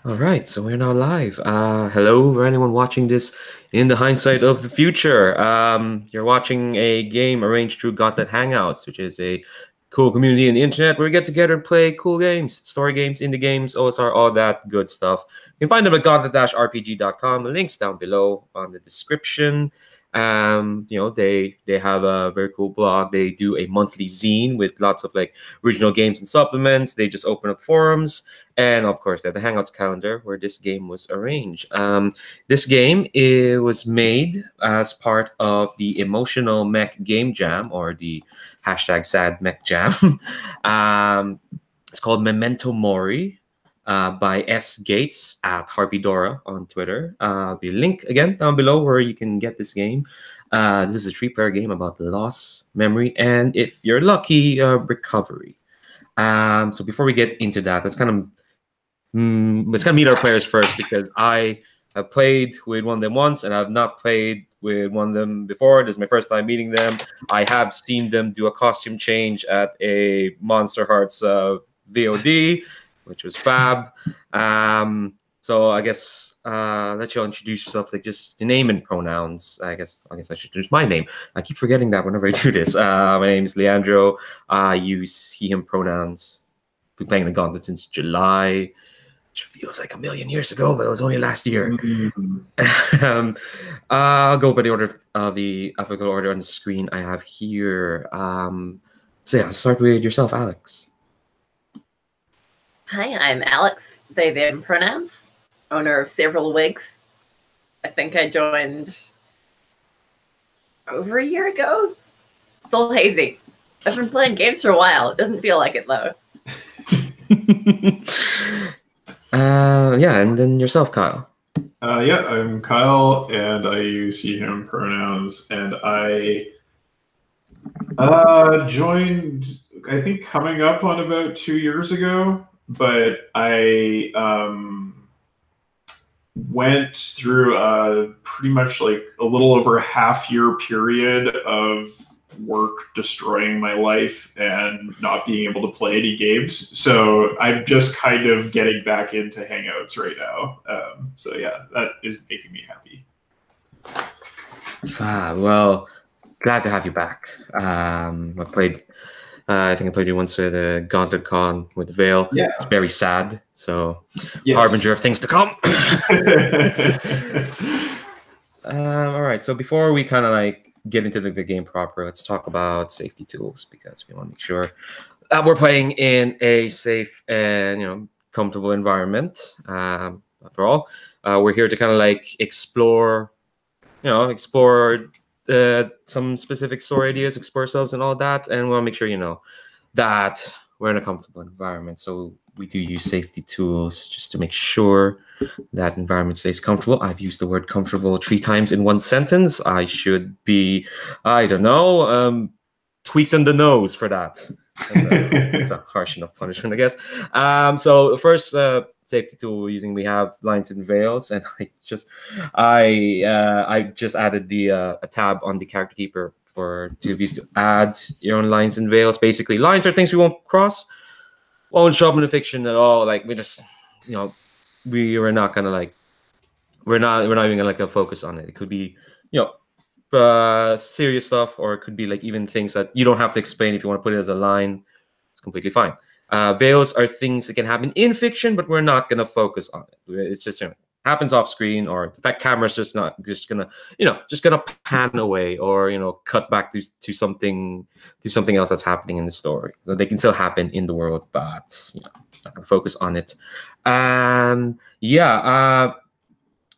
All right, so we're now live. Hello for anyone watching this in the hindsight of the future. You're watching a game arranged through Gauntlet Hangouts, which is a cool community on the internet where we get together and play cool games, story games, indie games, OSR, all that good stuff. You can find them at gauntlet-rpg.com. The link's down below on the description. They have a very cool blog. They do a monthly zine with lots of like original games and supplements. They just open up forums. And of course, they have the Hangouts calendar where this game was arranged. This game was made as part of the Emotional Mech Game Jam, or the hashtag sadmechjam. It's called Memento Mori by S. Gates at Harpydora on Twitter. The link again down below where you can get this game. This is a 3-player game about loss, memory, and if you're lucky, recovery. So before we get into that, let's kind of meet our players first, because I have played with one of them once and I've not played with one of them before. This is my first time meeting them. I have seen them do a costume change at a Monster Hearts VOD, which was fab. So I guess let you introduce yourself, like just your name and pronouns. I guess I should introduce my name. I keep forgetting that whenever I do this. My name is Leandro. I use he/him pronouns. Been playing the Gauntlet since July, which feels like a million years ago, but it was only last year. I'll go by the order of the alphabetical order on the screen I have here. So yeah, start with yourself, Alex. Hi, I'm Alex, they, them pronouns, owner of several wigs. I think I joined over a year ago. It's all hazy. I've been playing games for a while. It doesn't feel like it, though. Yeah, and then yourself, Kyle. Yeah, I'm Kyle, and I use he/him pronouns, and I joined, I think, coming up on about 2 years ago, but I went through pretty much like a little over a half-year period of work destroying my life and not being able to play any games. So I'm just kind of getting back into Hangouts right now. So yeah, that is making me happy. Well, glad to have you back. I think I played you once at a Gauntlet Con with Vale. Yeah. It's very sad. So Yes. harbinger of things to come. All right. So before we kind of like get into the game proper, let's talk about safety tools, because we want to make sure that we're playing in a safe and comfortable environment. After all, we're here to kind of like explore some specific story ideas, explore ourselves and all that, and we want to make sure that we're in a comfortable environment. So we do use safety tools just to make sure that environment stays comfortable. I've used the word comfortable 3 times in one sentence. I should be, I don't know, tweaked on the nose for that. It's a harsh enough punishment, I guess. So the first safety tool we're using, we have lines and veils, and I just added a tab on the character keeper for 2 of you to add your own lines and veils. Basically, lines are things we won't cross, won't show up in the fiction at all. Like we just, we're not gonna like, we're not even gonna like focus on it. It could be, serious stuff, or it could be like even things that you don't have to explain. If you want to put it as a line, it's completely fine. Veils are things that can happen in fiction, but we're not gonna focus on it. It's just happens off screen, or the fact camera's just gonna pan away, or cut back to something else that's happening in the story. So they can still happen in the world, but not gonna focus on it. I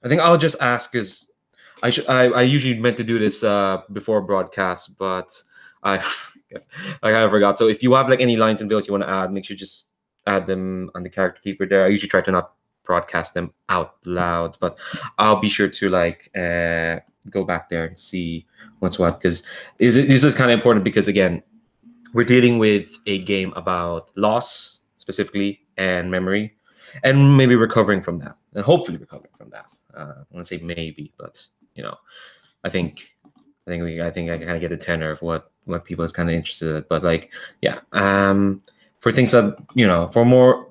think I'll just ask, is I usually meant to do this before broadcast, but I kind of forgot. So if you have like any lines and veils you want to add, make sure you just add them on the character keeper there. I usually try to not broadcast them out loud, but I'll be sure to like go back there and see what's what, because this is kind of important, because again, we're dealing with a game about loss specifically, and memory, and maybe recovering from that, and hopefully recovering from that. I want to say maybe, but I think I kind of get a tenor of what people is kind of interested in. But like, yeah, for things that for more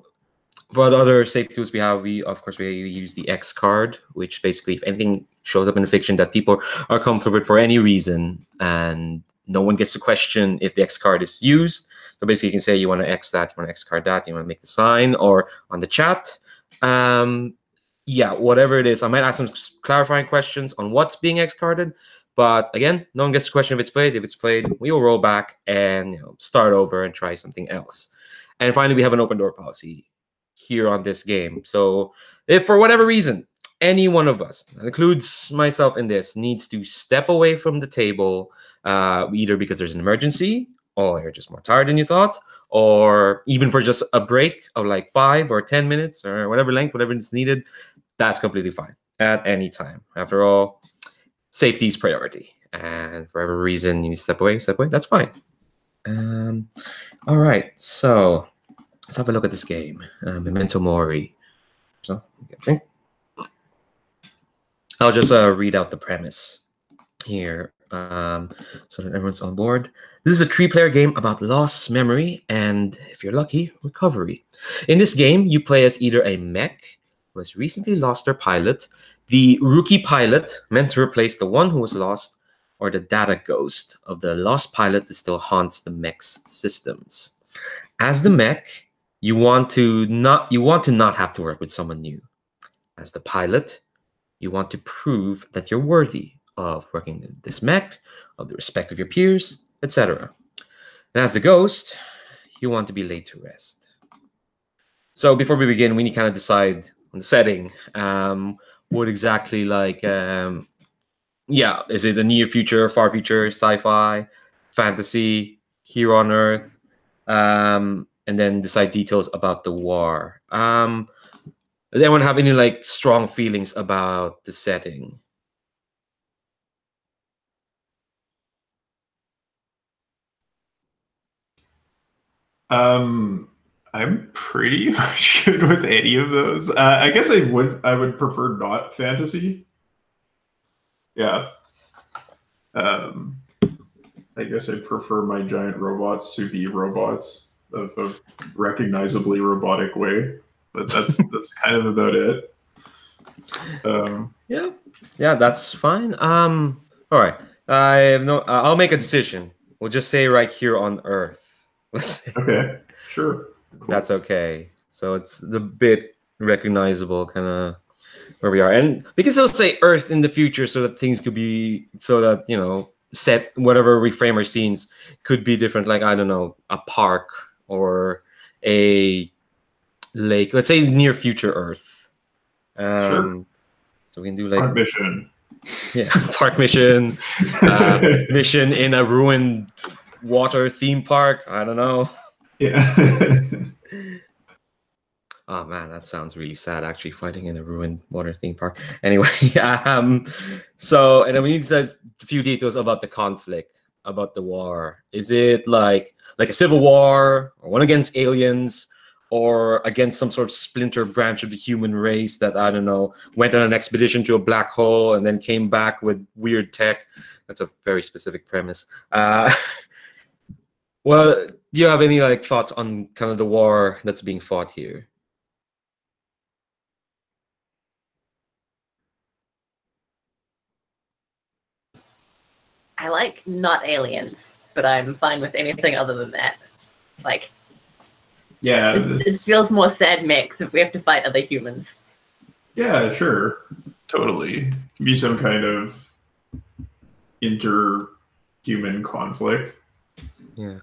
For the other safe tools we have, we of course we use the X card, which basically if anything shows up in fiction that people are comfortable with for any reason, and no one gets to question if the X card is used. So basically, you can say you want to X that, you want to X card that, you want to make the sign, or on the chat. Yeah, whatever it is. I might ask some clarifying questions on what's being X carded, but again, no one gets to question if it's played. If it's played, we will roll back and start over and try something else. And finally, we have an open door policy here on this game. So if for whatever reason, any one of us, that includes myself in this, needs to step away from the table, either because there's an emergency, or you're just more tired than you thought, or even for just a break of like 5 or 10 minutes or whatever length, whatever is needed, that's completely fine at any time. After all, safety is priority. And for whatever reason you need to step away, that's fine. All right, so let's have a look at this game. Memento Mori. So, okay. I'll just read out the premise here so that everyone's on board. This is a 3-player game about loss, memory, and, if you're lucky, recovery. In this game, you play as either a mech who has recently lost their pilot, the rookie pilot meant to replace the one who was lost, or the data ghost of the lost pilot that still haunts the mech's systems. As the mech, you want to not have to work with someone new. As the pilot, you want to prove that you're worthy of working with this mech, of the respect of your peers, etc. And as the ghost, you want to be laid to rest. So before we begin, we need to kind of decide on the setting. What exactly, like, yeah, is it a near future, far future, sci-fi, fantasy, here on Earth? And then decide details about the war. Does anyone have any like strong feelings about the setting? I'm pretty much good with any of those. I guess I would prefer not fantasy. Yeah. I guess I prefer my giant robots to be robots of a recognizably robotic way, but that's kind of about it. Yeah, that's fine. All right. I have no. I'll make a decision. We'll just say right here on Earth. Okay, sure. Cool. That's okay. So it's a bit recognizable, kind of where we are, and we can still say Earth in the future, so that things could be, so that set whatever we frame our scenes could be different. Like, I don't know, a park or a lake. Let's say near future Earth. Sure. So we can do like park mission. Yeah, park mission. Mission in a ruined water theme park. I don't know. Yeah. Oh man, that sounds really sad. Actually, fighting in a ruined water theme park. Anyway, so and then we need a few details about the conflict, about the war. Is it like a civil war, or one against aliens, or against some sort of splinter branch of the human race that, I don't know, went on an expedition to a black hole and then came back with weird tech? That's a very specific premise. Well, do you have any like thoughts on kind of the war that's being fought here? I like not aliens, but I'm fine with anything other than that. Like, yeah, it feels more sad mix if we have to fight other humans. Yeah, sure. Totally. Be some kind of inter-human conflict. Yeah.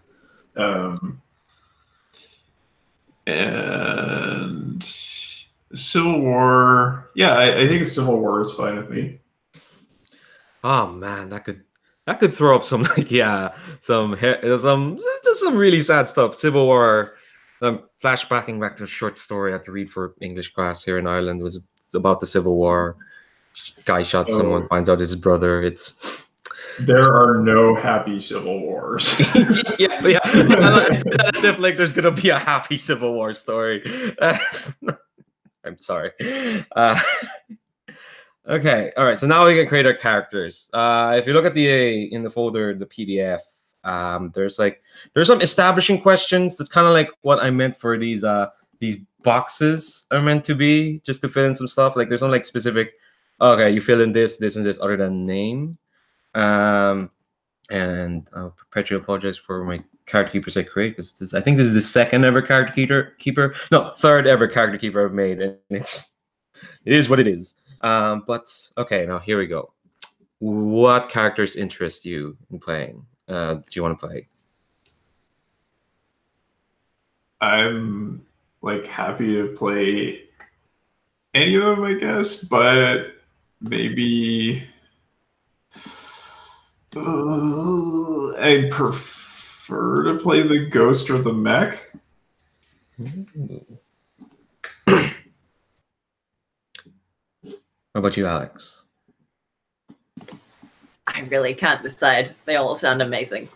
And Civil War. Yeah, I think a Civil War is fine with me. Oh man, that could throw up some like some just some really sad stuff. Civil War. I'm flashbacking back to a short story I had to read for English class here in Ireland. It's about the Civil War. Guy shot someone, finds out his brother. There are no happy Civil Wars. yeah. As if like there's gonna be a happy Civil War story. I'm sorry. Okay, all right. So now we can create our characters. If you look at in the folder, the PDF, there's some establishing questions. That's kind of like what I meant for these these boxes are meant to be, just to fill in some stuff. Like there's no like specific. Okay, you fill in this, this, and this other than name. And I'll perpetually apologize for my character keepers I create, because I think this is the second ever character keeper. No, third ever character keeper I've made, and it is what it is. But okay, now here we go. What characters interest you in playing? Do you want to play? I'm like happy to play any of them, I guess, but maybe I prefer to play the Ghost or the Mech. How about you, Alex? I really can't decide. They all sound amazing.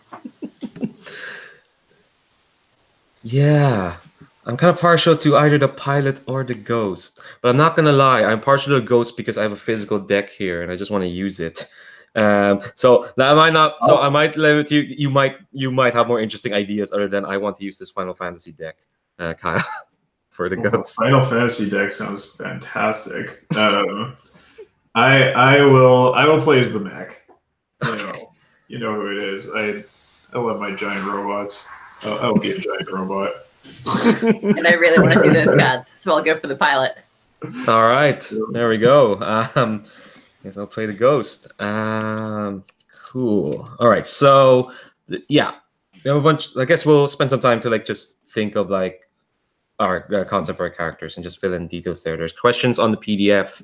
Yeah, I'm kind of partial to either the pilot or the ghost, but I'm not gonna lie, I'm partial to the ghost because I have a physical deck here and I just want to use it. So that might not. So I might limit you. You might have more interesting ideas other than I want to use this Final Fantasy deck, Kyle, for the ghost. Final Fantasy deck sounds fantastic. I will play as the Mech. You know who it is. I love my giant robots. I'll be a giant robot. And I really want to see those cards, so I'll go for the pilot. All right, there we go. Guess I'll play the ghost. Cool. All right, so yeah, we have a bunch. I guess we'll spend some time to like just think of like our concept for our characters and just fill in details there. There's questions on the PDF,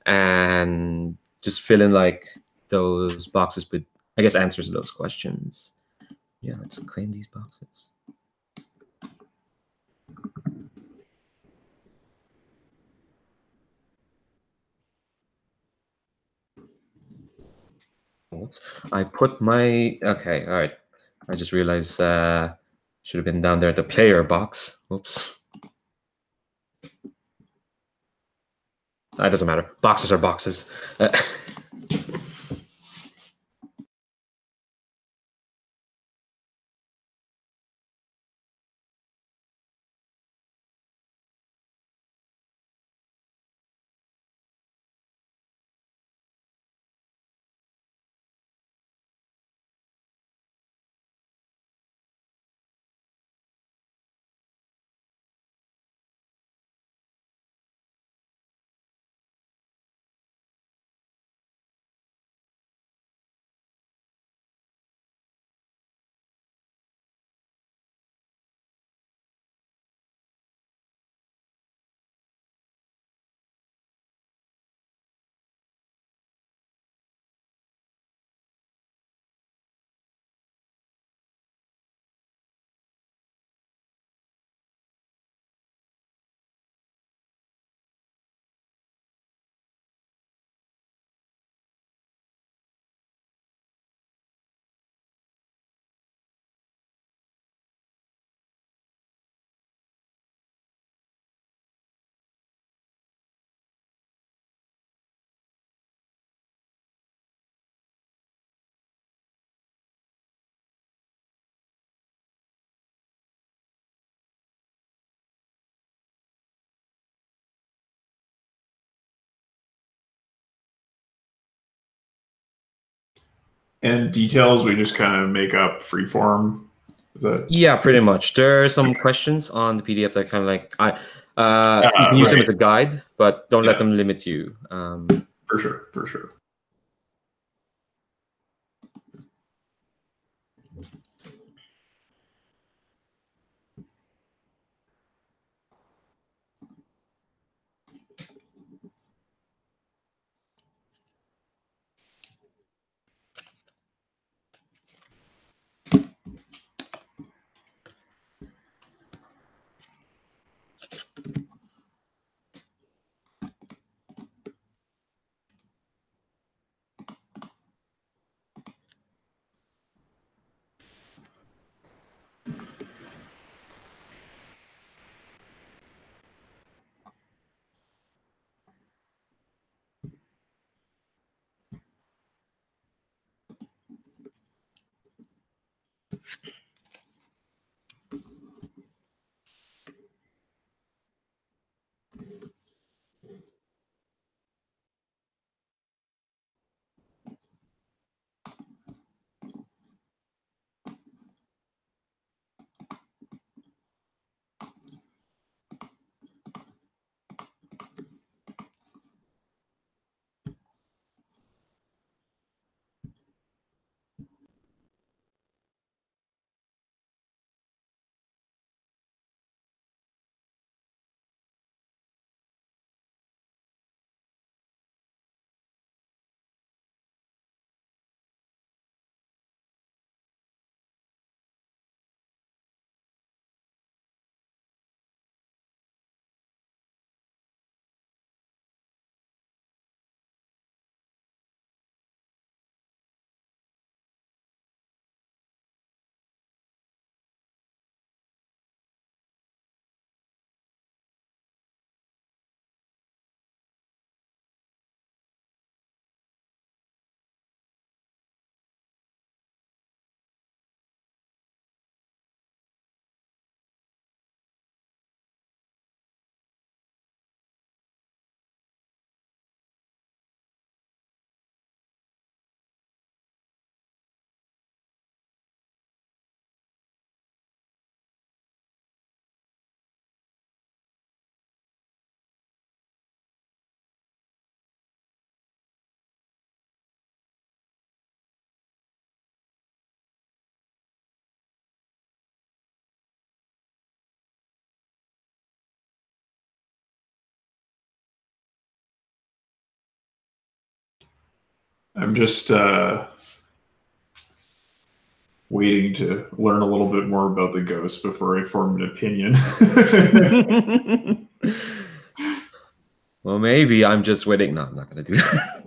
and just fill in like those boxes with, I guess, answers to those questions. Yeah, let's claim these boxes. Oops. I put my, okay, all right. I just realized should have been down there at the player box. Oops. That doesn't matter. Boxes are boxes. And details we just kind of make up freeform. Is that? Yeah, pretty much. There are some questions on the PDF that are kind of like you can use them as a guide, but don't let them limit you. For sure, for sure. I'm just waiting to learn a little bit more about the ghost before I form an opinion. Well, maybe I'm just waiting. No, I'm not going to do that.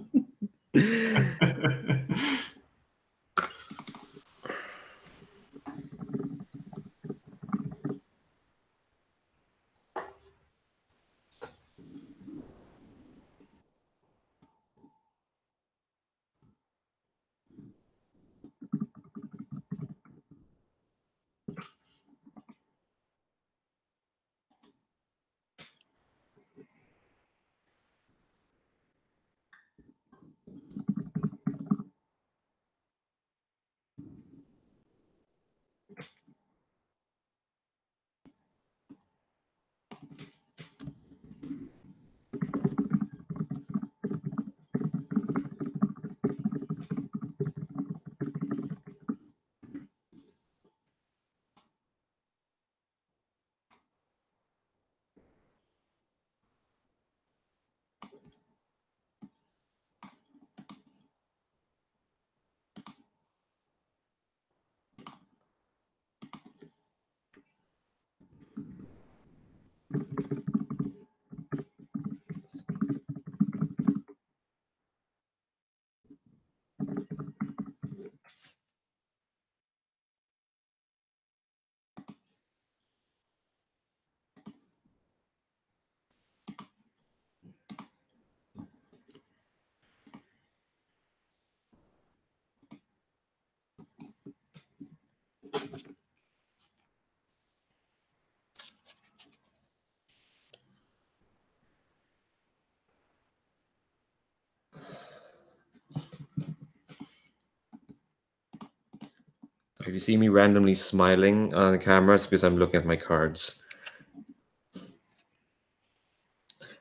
If you see me randomly smiling on the camera, it's because I'm looking at my cards.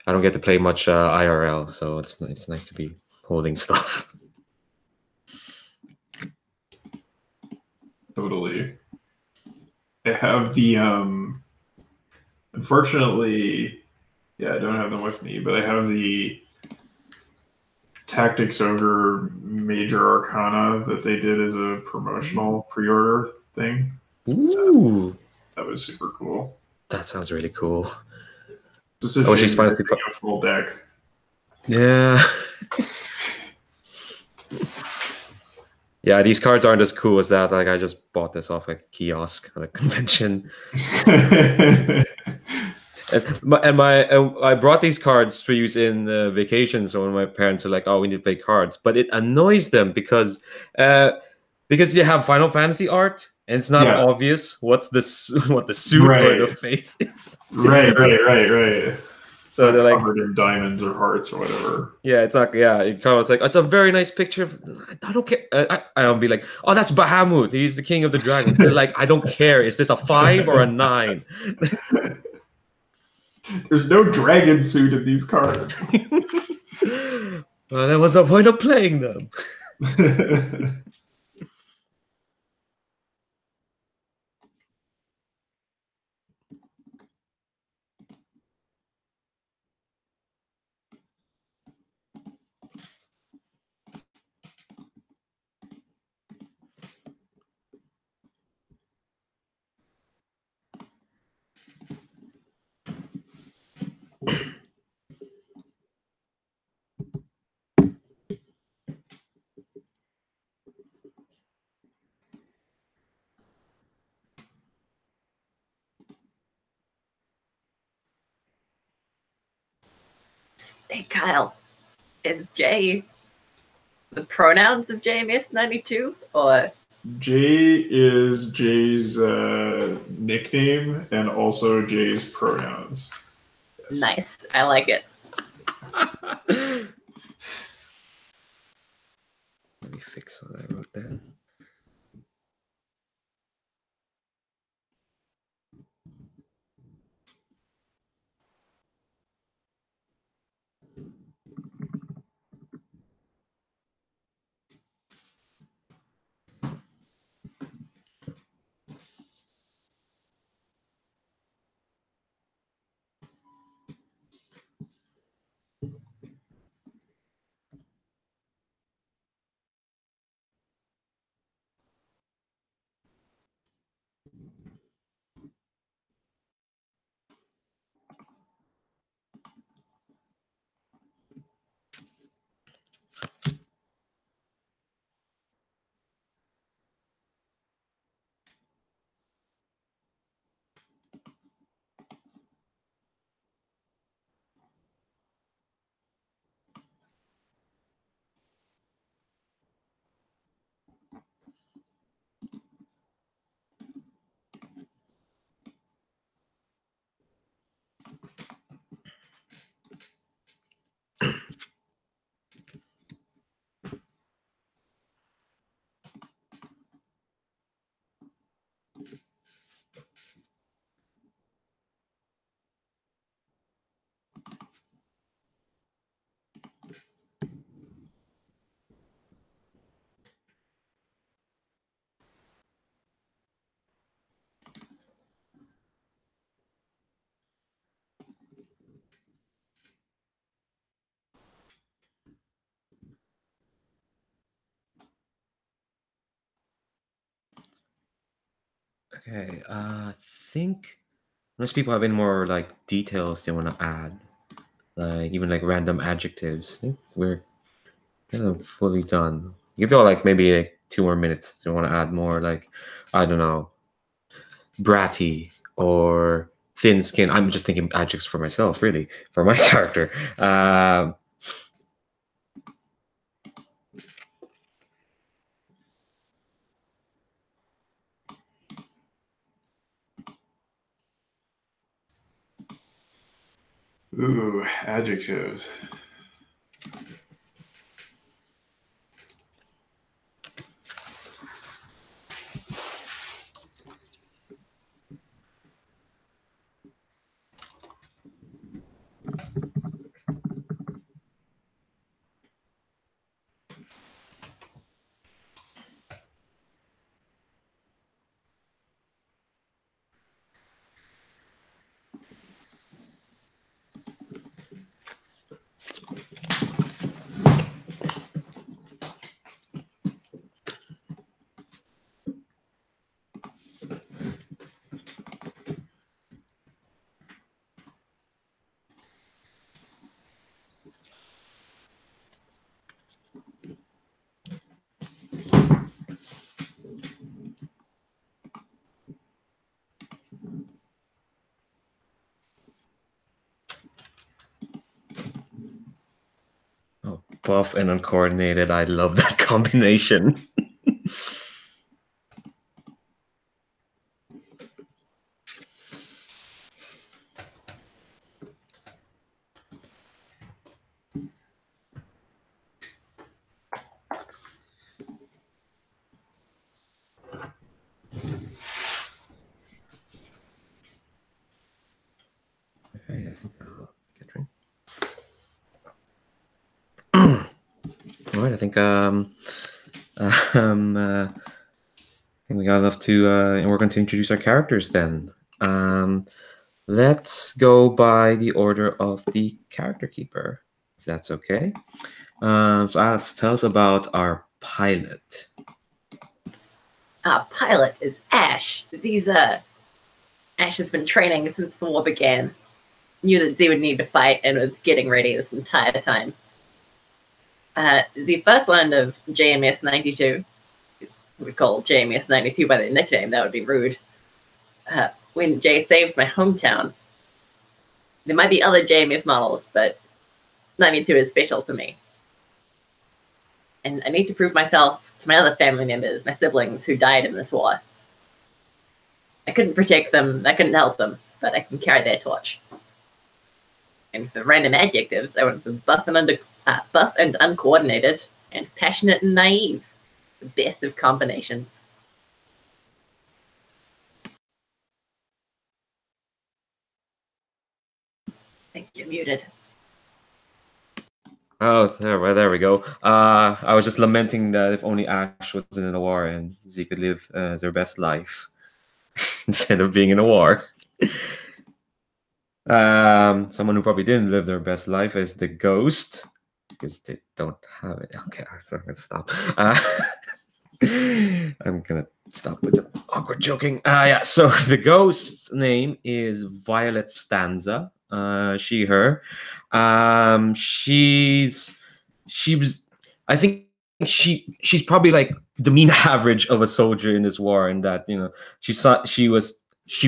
I don't get to play much IRL, so it's nice to be holding stuff. Totally. I have the unfortunately, yeah, I don't have them with me, but I have the Tactics Ogre Major Arcana that they did as a promotional pre-order thing. Ooh, that was super cool. That sounds really cool. Just a shame they're doing a full deck. Yeah. Yeah, these cards aren't as cool as that. Like, I just bought this off a kiosk at a convention. I brought these cards for use in vacations. So when my parents are like, "Oh, we need to play cards," but it annoys them because you have Final Fantasy art and it's not obvious what the suit or the face is. Right. So they're like covered in diamonds or hearts or whatever. Yeah, it's like it kind of was like it's a very nice picture. I don't care. I'll be like, oh, that's Bahamut. He's the king of the dragons. Like, I don't care. Is this a 5 or a 9? There's no dragon suit in these cards. Well, that was the point of playing them. Hey, Kyle, is Jay the pronouns of JMS92 or? Jay is Jay's nickname and also Jay's pronouns. Yes. Nice. I like it. Let me fix what I wrote down. Okay, I think unless people have any more like details they want to add, like even like random adjectives, I think we're kind of fully done. Give y'all like maybe like 2 more minutes. Do you want to add more? Like, I don't know, bratty or thin skin. I'm just thinking adjectives for myself, really, for my character. Ooh, adjectives. Oh, buff and uncoordinated. I love that combination. Okay, I think I'll get a drink. All right, I think we got enough to and we're going to introduce our characters then. Let's go by the order of the character keeper, if that's okay. So Alex, tell us about our pilot. Our pilot is Ash. Ash has been training since the war began. Knew that Z would need to fight and was getting ready this entire time. Z first learned of JMS 92. We call JMS 92 by their nickname, that would be rude. When Jay saved my hometown. There might be other JMS models, but 92 is special to me. And I need to prove myself to my other family members, my siblings who died in this war. I couldn't protect them, I couldn't help them, but I can carry their torch. And for random adjectives, I went for buff and uncoordinated, and passionate and naive. The best of combinations. I think you're muted. Oh, there we go. I was just lamenting that if only Ash wasn't in a war and Z could live their best life instead of being in a war. Someone who probably didn't live their best life is the Ghost, because they don't have it. Okay, I'm gonna stop. I'm gonna stop with the awkward joking. Yeah. So the Ghost's name is Violet Stanza. She, her. I think she's probably like the mean average of a soldier in this war, in that she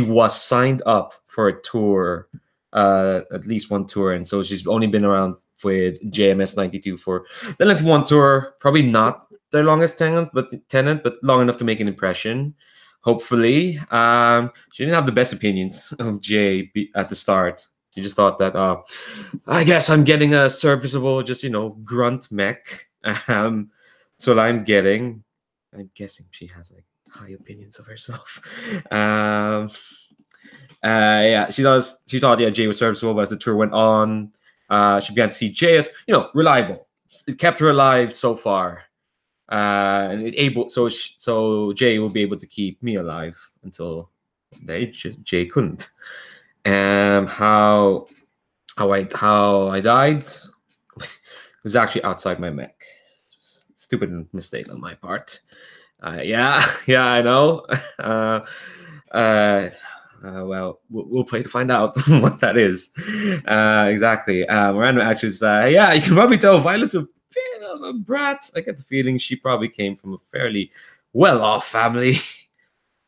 was signed up for a tour, at least one tour, and so she's only been around with JMS 92 for the length of one tour. Probably not their longest tenant, but long enough to make an impression. Hopefully, she didn't have the best opinions of Jay at the start. She just thought that, I guess I'm getting a serviceable, just grunt mech. That's what I'm getting. I'm guessing she has like high opinions of herself. Yeah, she does. She thought Jay was serviceable, but as the tour went on, she began to see Jay as reliable. It kept her alive so far, and so Jay will be able to keep me alive until Jay couldn't. How I died was actually outside my mech. Stupid mistake on my part. Yeah, I know. Well, we'll play to find out what that is. Exactly. Random actions. Yeah, you can probably tell Violet's a bit of a brat. I get the feeling she probably came from a fairly well-off family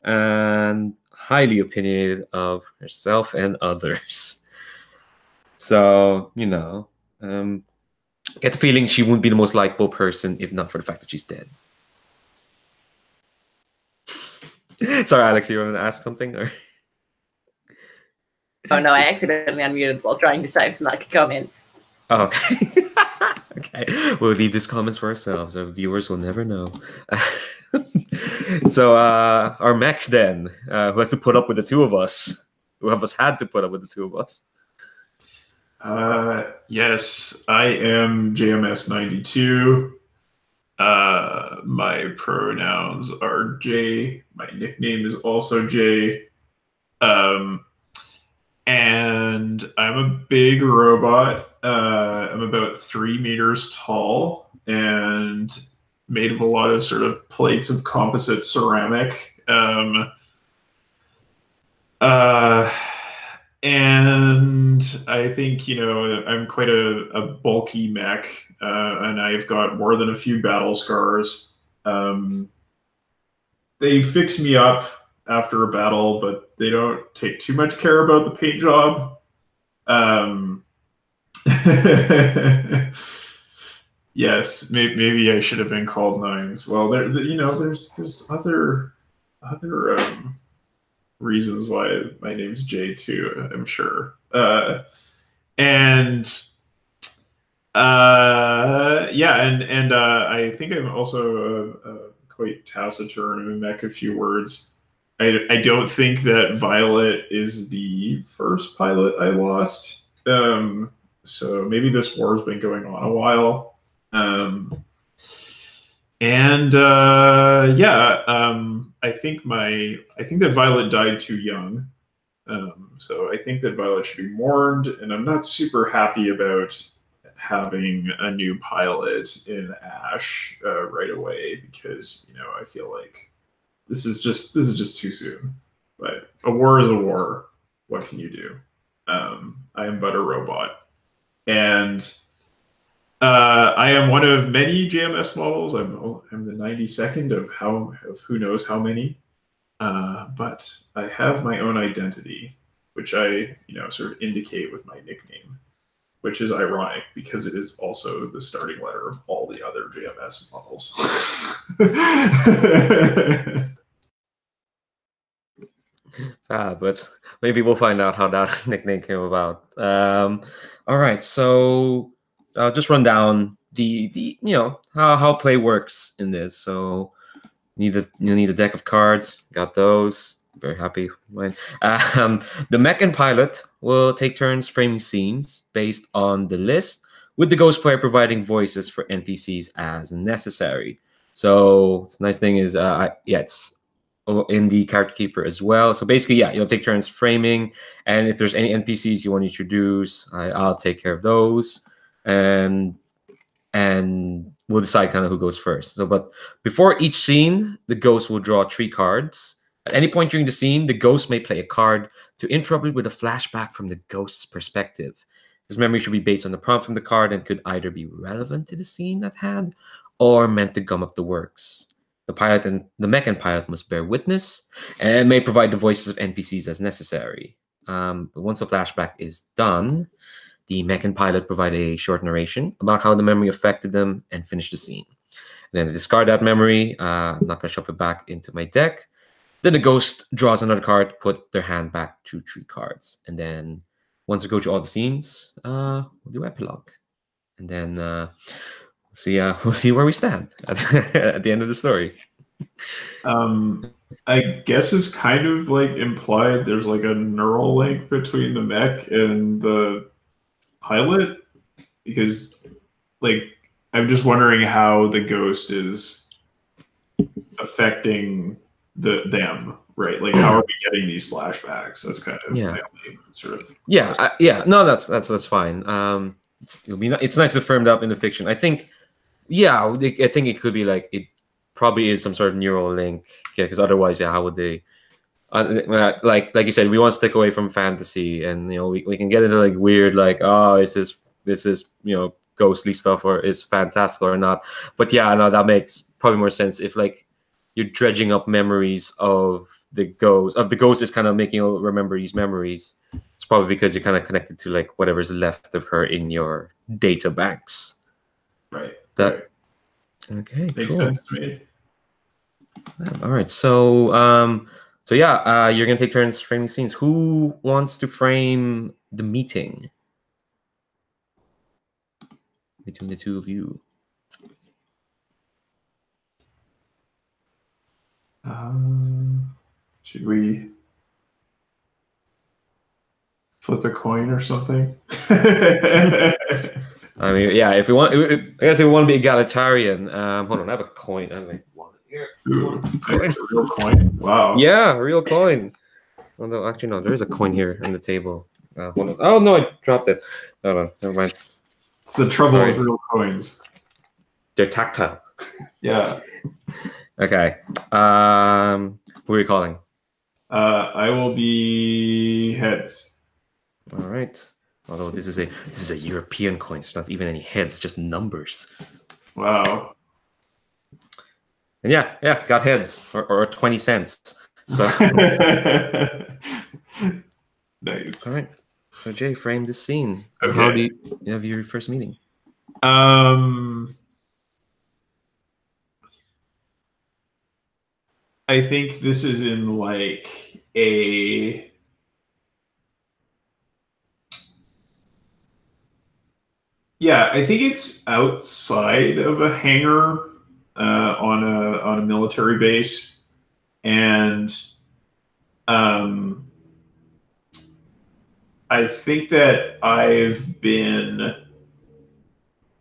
and highly opinionated of herself and others. So, you know, get the feeling she wouldn't be the most likable person if not for the fact that she's dead. Sorry, Alex, you want to ask something? Or? Oh no, I accidentally unmuted while trying to type some comments. Oh, okay. Okay, we'll leave these comments for ourselves. Our viewers will never know. So, our Mech then, who has to put up with the two of us? Who of us had to put up with the two of us? Yes, I am JMS92. My pronouns are J. My nickname is also J. And I'm a big robot. I'm about 3 meters tall and made of a lot of sort of plates of composite ceramic. And I think, you know, I'm quite a bulky mech, and I've got more than a few battle scars. They fix me up after a battle, but they don't take too much care about the paint job. Yes, maybe I should have been called Nines. Well, you know, there's other reasons why my name's Jay too, I'm sure. Yeah, and I think I'm also quite taciturn. I'm a mech a few words. I don't think that Violet is the first pilot I lost. So maybe this war has been going on a while. I think that Violet died too young. So I think that Violet should be mourned, and I'm not super happy about having a new pilot in Ash right away, because, you know, I feel like this is just too soon. But a war is a war. What can you do? I am but a robot, and I am one of many JMS models. I'm the 92nd of who knows how many. But I have my own identity, which I, you know, sort of indicate with my nickname, which is ironic because it is also the starting letter of all the other JMS models. But maybe we'll find out how that nickname came about. All right, so I'll just run down the you know how play works in this. So you need a deck of cards. Got those. Very happy. The mech and pilot will take turns framing scenes based on the list, with the ghost player providing voices for NPCs as necessary. So the nice thing is, it's in the character keeper as well. So basically, yeah, you'll take turns framing, and if there's any NPCs you want to introduce, I'll take care of those, and we'll decide kind of who goes first. So, but before each scene, the ghost will draw 3 cards. At any point during the scene, the ghost may play a card to interrupt it with a flashback from the ghost's perspective. This memory should be based on the prompt from the card and could either be relevant to the scene at hand or meant to gum up the works. The pilot and the mech and pilot must bear witness and may provide the voices of NPCs as necessary. But once the flashback is done, the mech and pilot provide a short narration about how the memory affected them and finish the scene. And then I discard that memory. I'm not going to shove it back into my deck. Then the ghost draws another card, put their hand back to 3 cards. And then once we go through all the scenes, we'll do epilogue. And then we'll see where we stand at the end of the story. I guess it's kind of like implied there's like a neural link between the mech and the pilot, because like I'm just wondering how the ghost is affecting them, right? Like, how are we getting these flashbacks? That's kind of my only sort of no, that's fine. It's nice to firm it up in the fiction. I think I think it could be like, it probably is some sort of neural link, because otherwise, how would they like you said, we want to stick away from fantasy, and we can get into like weird, like, oh, is this ghostly stuff, or is fantastical or not. But yeah, no, that makes probably more sense if like you're dredging up memories of the ghost is kind of making you remember these memories. It's probably because you're kind of connected to like whatever's left of her in your data banks. Right. That okay, Makes cool. sense to me. All right, so yeah, you're gonna take turns framing scenes. Who wants to frame the meeting between the two of you? Should we flip a coin or something? I mean, yeah, if we want, I guess if we want to be egalitarian, hold on, I have a coin. I have one here. Ooh, a real coin. Wow. Yeah, a real coin. Although, actually, no, there is a coin here on the table. Hold on. Oh no, I dropped it. Hold on, never mind. It's the trouble with real coins. They're tactile. Yeah. Okay. Who are you calling? I will be heads. All right. Although this is a European coin, so not even any heads, just numbers. Wow. And yeah, got heads or 20 cents. So nice. all right. So Jay, frame the scene. Okay. How do you have your first meeting? I think this is in like a I think it's outside of a hangar on a military base, and I think that I've been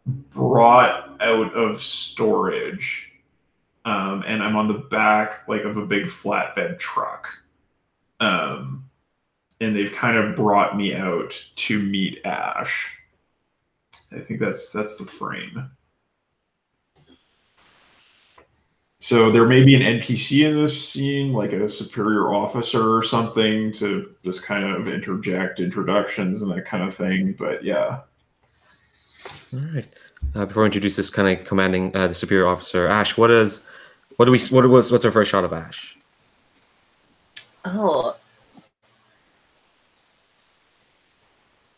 brought out of storage. And I'm on the back like of a big flatbed truck. And they've kind of brought me out to meet Ash. I think that's the frame. So there may be an NPC in this scene, like a superior officer or something, to just kind of interject introductions and that kind of thing. But yeah. All right. Before I introduce this kind of commanding the superior officer, Ash, what's our first shot of Ash? Oh,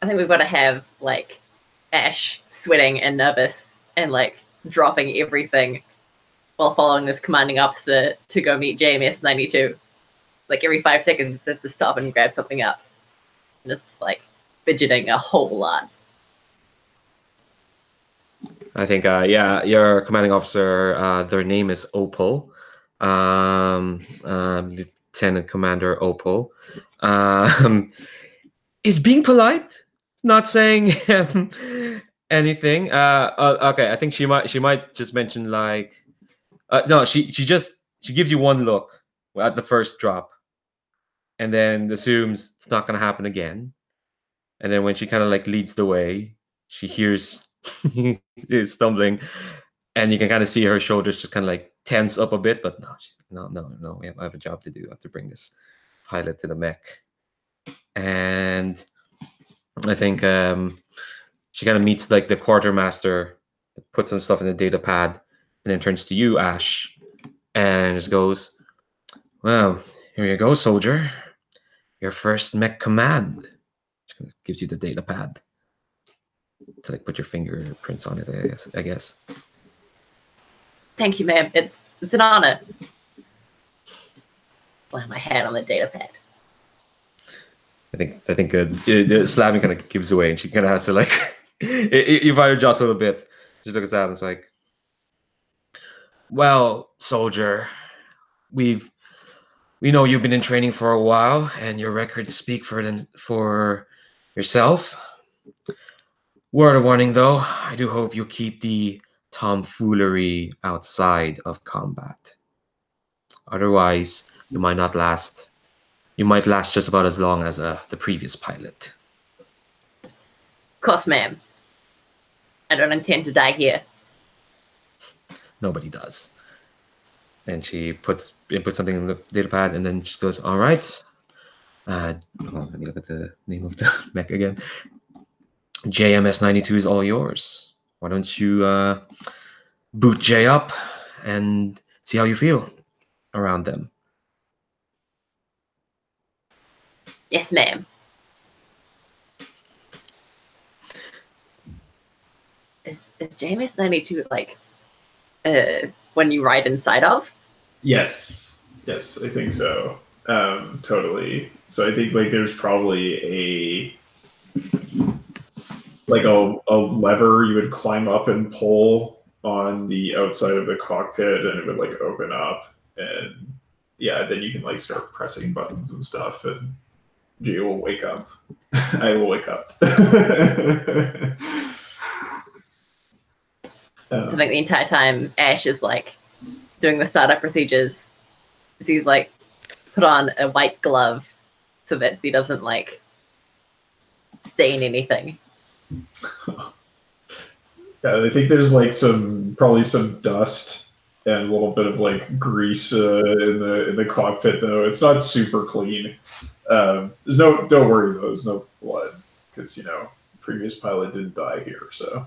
I think we've got to have like Ash sweating and nervous and like dropping everything while following this commanding officer to go meet JMS 92. Like every 5 seconds, he has to stop and grab something up, and just like fidgeting a whole lot. I think, yeah, your commanding officer, their name is Opal, Lieutenant Commander Opal, is being polite, not saying anything. Okay, I think she might just mention like, no, she gives you one look at the first drop, and then assumes it's not gonna happen again, and then when she kind of like leads the way, she hears is stumbling, and you can kind of see her shoulders just kind of like tense up a bit. But no, I have a job to do. I have to bring this pilot to the mech. And I think she kind of meets like the quartermaster, puts some stuff in the data pad, and then turns to you, Ash, and just goes, "Well, here you go, soldier. Your first mech command." She kind of gives you the data pad to like put your fingerprints on it, I guess. Thank you, ma'am. It's an honor. Slam my hand on the data pad. I think the slamming kind of gives away, and she kind of has to like you fire just a little bit. She looks at and it's like, "Well, soldier, we know you've been in training for a while, and your records speak for yourself. Word of warning, though, I do hope you keep the tomfoolery outside of combat. Otherwise, you might not last. You might last just about as long as the previous pilot." Of course, ma'am. I don't intend to die here. Nobody does. And she inputs something in the data pad, and then just goes, "All right." Hold on, let me look at the name of the mech again. JMS92 is all yours. Why don't you boot J up and see how you feel around them? Yes, ma'am. Is JMS 92 like when you ride inside of? Yes, I think so. Totally. So I think like there's probably a lever you would climb up and pull on the outside of the cockpit, and it would like open up, and yeah, then you can like start pressing buttons and stuff, and Jay will wake up. I will wake up. I think the entire time Ash is like doing the startup procedures, he's like put on a white glove so that he doesn't like stain anything. Yeah, I think there's like probably some dust and a little bit of like grease in the cockpit, though. It's not super clean. There's don't worry though. There's no blood because previous pilot didn't die here, so.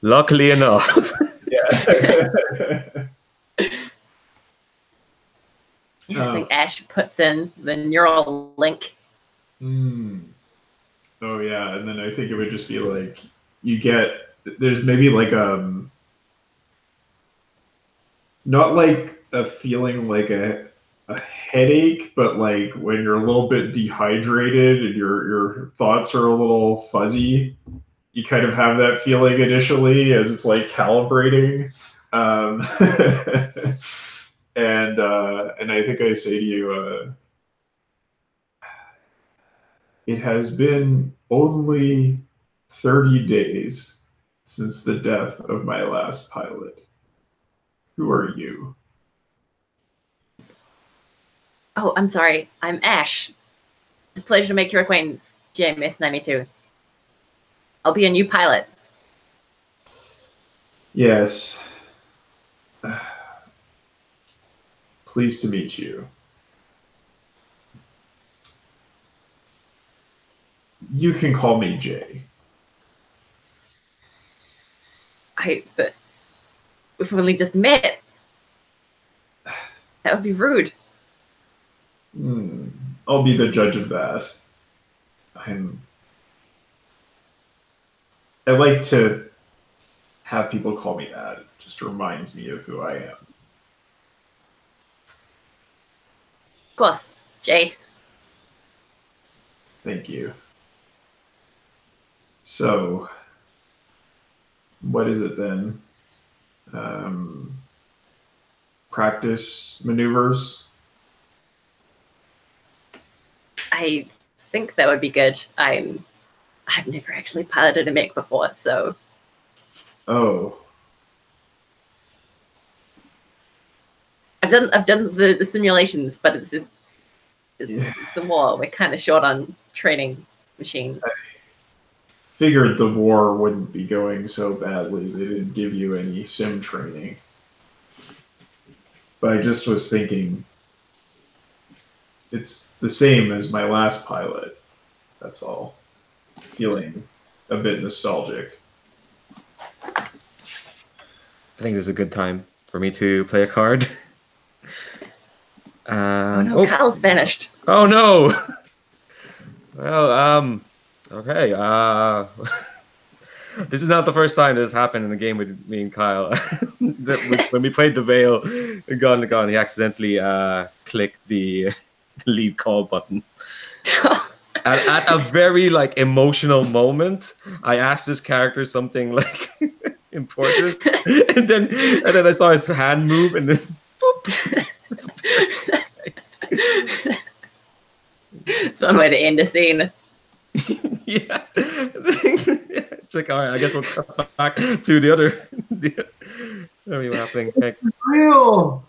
Luckily enough. Yeah. I think Ash puts in the neural link. Oh yeah, and then I think it would just be like there's maybe like not like a feeling like a headache, but like when you're a little bit dehydrated and your thoughts are a little fuzzy, you kind of have that feeling initially as it's like calibrating. And I think I say to you, it has been only 30 days since the death of my last pilot. Who are you? Oh, I'm sorry. I'm Ash. It's a pleasure to make your acquaintance, JMS 92. I'll be a new pilot. Yes. Pleased to meet you. You can call me Jay. But we've only just met. That would be rude. I'll be the judge of that. I like to have people call me that. It just reminds me of who I am. Of course, Jay. Thank you. So, what is it then? Practice maneuvers? I think that would be good. I've never actually piloted a mech before, so. Oh. I've done the simulations, but it's some more. We're kind of short on training machines. I figured the war wouldn't be going so badly. They didn't give you any sim training. But I just was thinking, it's the same as my last pilot. That's all. Feeling a bit nostalgic. I think this is a good time for me to play a card. Oh no, Kyle's vanished. Oh no! Well, okay. This is not the first time this has happened in a game with me and Kyle. When we played the Veil, Gone, he accidentally clicked the leave call button. At a very emotional moment, I asked this character something important, and then I saw his hand move, and then boop. It's one way to end a scene. Yeah. It's like, all right, I guess we'll come back to the other. What happening? It's real.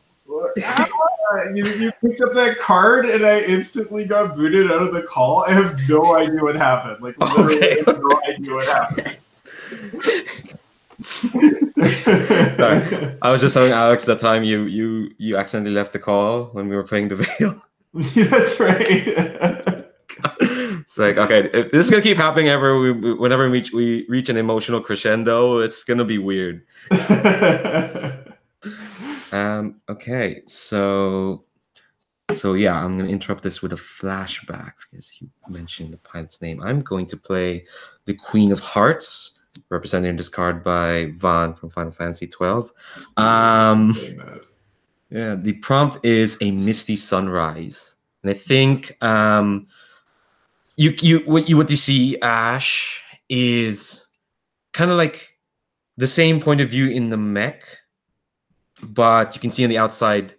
You picked up that card and I instantly got booted out of the call. I have no idea what happened. Literally, I have no idea what happened. Sorry, I was just telling Alex that time you accidentally left the call when we were playing the Veil. That's right. It's like, okay, if this is gonna keep happening whenever we reach an emotional crescendo, it's gonna be weird. Okay, so yeah, I'm gonna interrupt this with a flashback because you mentioned the pilot's name. I'm going to play the Queen of Hearts, represented in this card by Van from Final Fantasy 12. Yeah, the prompt is a misty sunrise, and I think what you see, Ash, is kind of like the same point of view in the mech, but you can see on the outside.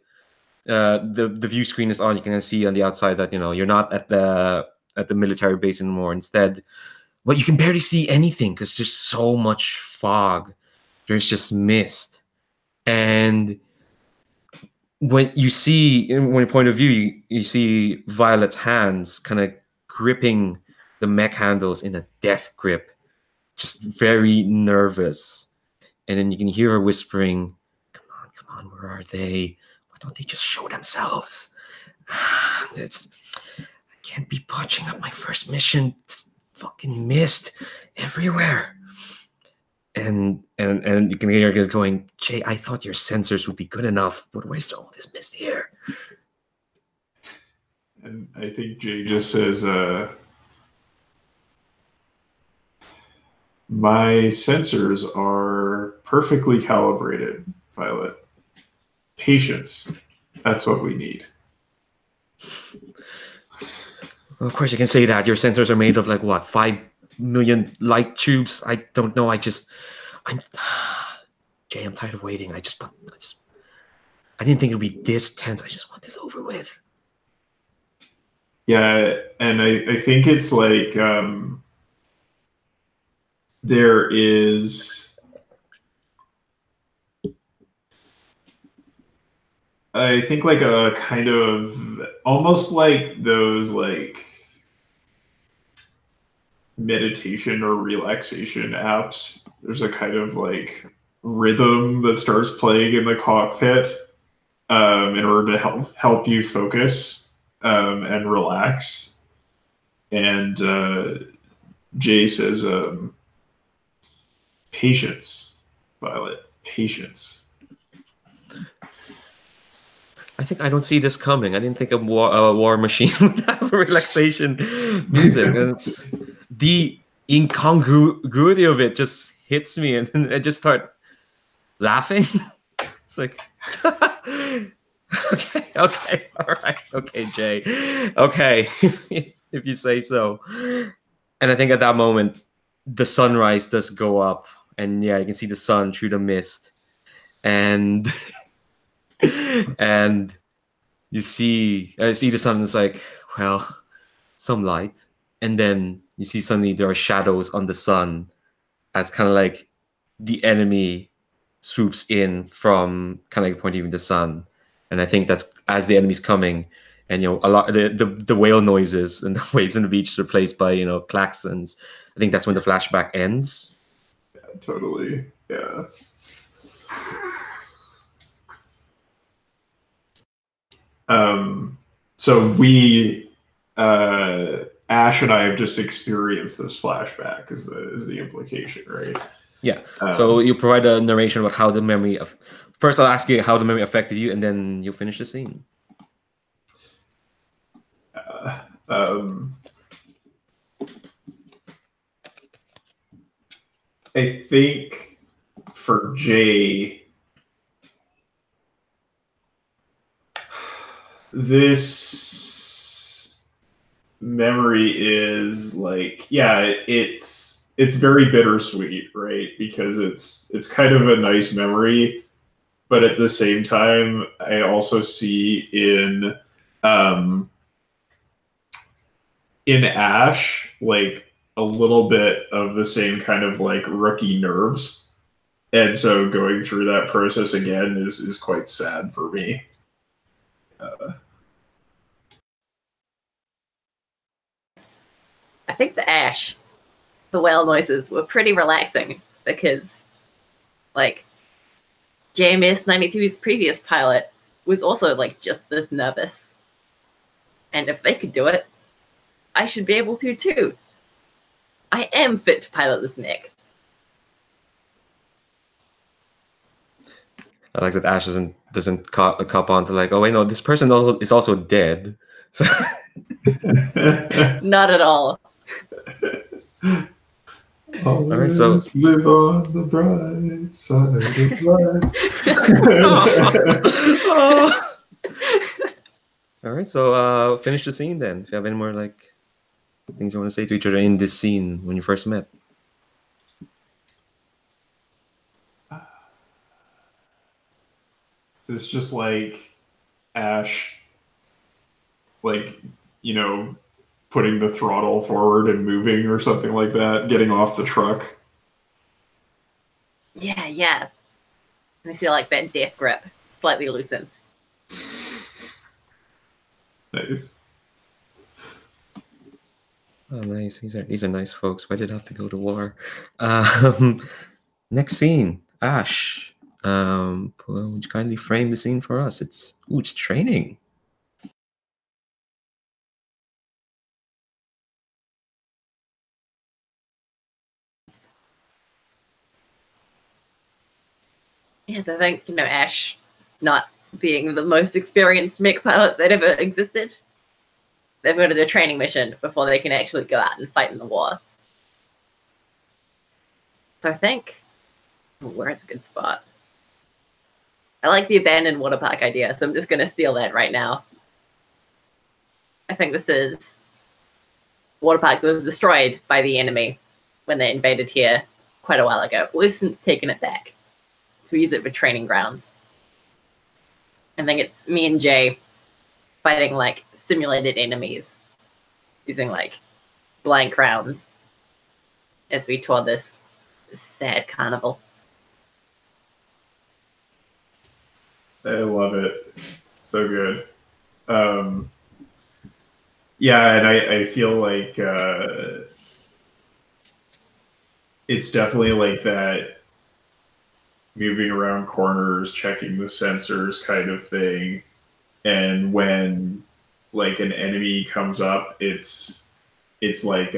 The view screen is on. You can see on the outside that you're not at the military base anymore. Instead, well, you can barely see anything because there's so much fog. There's just mist, and when your point of view, you see Violet's hands kind of gripping the mech handles in a death grip, just very nervous. And then you can hear her whispering, come on, where are they? Why don't they just show themselves? I can't be botching up my first mission. It's fucking mist everywhere. And you can hear her going, Jay, I thought your sensors would be good enough, but why is there all this mist here? And I think Jay just says, my sensors are perfectly calibrated, Violet. Patience. That's what we need. Well, of course you can say that. Your sensors are made of like what, 5 million light tubes? I don't know. Jay, I'm tired of waiting. I didn't think it would be this tense. I just want this over with. Yeah, and I think it's like there is, I think, like a kind of almost like those like meditation or relaxation apps. There's a kind of like rhythm that starts playing in the cockpit in order to help you focus and relax. And Jay says, patience, Violet, patience. I think I don't see this coming. I didn't think a war machine would have relaxation music. The incongruity of it just hits me, and I just start laughing. It's like, okay, all right, okay, Jay, okay, if you say so. And I think at that moment, the sunrise does go up, and yeah, you can see the sun through the mist, and and I see the sun. It's like, well, some light, and then you see suddenly there are shadows on the sun as kind of like the enemy swoops in from kind of like point of view the sun. And I think that's as the enemy's coming, and a lot of the whale noises and the waves on the beach replaced by klaxons. I think that's when the flashback ends. Yeah, totally. Yeah. So we, Ash and I have just experienced this flashback is the implication, right? Yeah. So you provide a narration about how the memory of. First, I'll ask you how the memory affected you, and then you'll finish the scene. I think for Jay, this memory is like, yeah, it's very bittersweet, right? Because it's kind of a nice memory, but at the same time, I also see in Ash like a little bit of the same kind of like rookie nerves, and so going through that process again is quite sad for me. I think the whale noises were pretty relaxing because, like, JMS 92's previous pilot was also like just this nervous. And if they could do it, I should be able to too. I am fit to pilot this Mech. I like that Ash doesn't cop on to like, oh wait, no, this person is also dead. So Not at all. Always so live on the bright side of life. All right, so finish the scene then. If you have any more like things you want to say to each other in this scene when you first met. It's just like Ash, like, you know, putting the throttle forward and moving or something like that, getting off the truck. Yeah, yeah. And I feel like that death grip slightly loosened. Nice. Oh, nice. These are nice folks. Why did I have to go to war? Next scene, Ash. Would you kindly frame the scene for us? It's training. Yes, I think, Ash not being the most experienced Mech pilot that ever existed, they've got to do a training mission before they can actually go out and fight in the war. So I think, where's a good spot? I like the abandoned water park idea, so I'm just going to steal that right now. I think this is water park that was destroyed by the enemy when they invaded here quite a while ago. We've since taken it back to use it for training grounds. I think it's me and Jay fighting like simulated enemies using like blank rounds as we tour this sad carnival. I love it. So good. Yeah, and I feel like it's definitely like that moving around corners, checking the sensors kind of thing. And when like an enemy comes up, it's like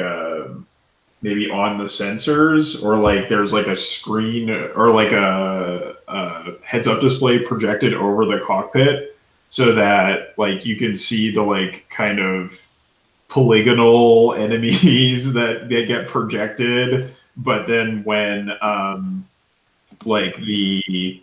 maybe on the sensors, or like there's like a screen or like a heads-up display projected over the cockpit, so that like you can see the like kind of polygonal enemies that get projected. But then when like the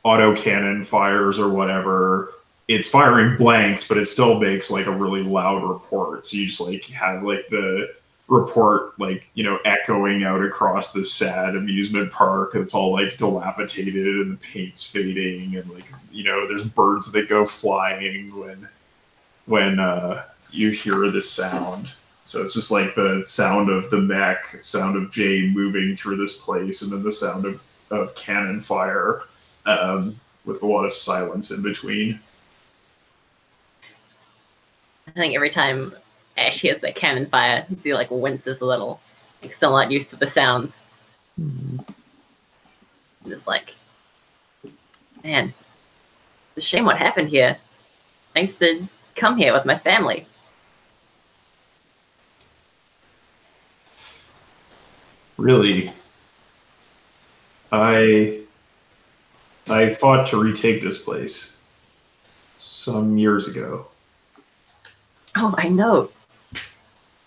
autocannon fires or whatever, it's firing blanks, but it still makes like a really loud report. So you just like have like the report like, you know, echoing out across this sad amusement park. It's all like dilapidated and the paint's fading, and like, you know, there's birds that go flying when you hear this sound. So it's just like the sound of the Mech, sound of Jay moving through this place, and then the sound of cannon fire, with a lot of silence in between. I think every time Ash hears that cannon fire, he like winces a little, like still not used to the sounds. And it's like, man, it's a shame what happened here. I used to come here with my family. Really, I fought to retake this place some years ago. Oh, I know.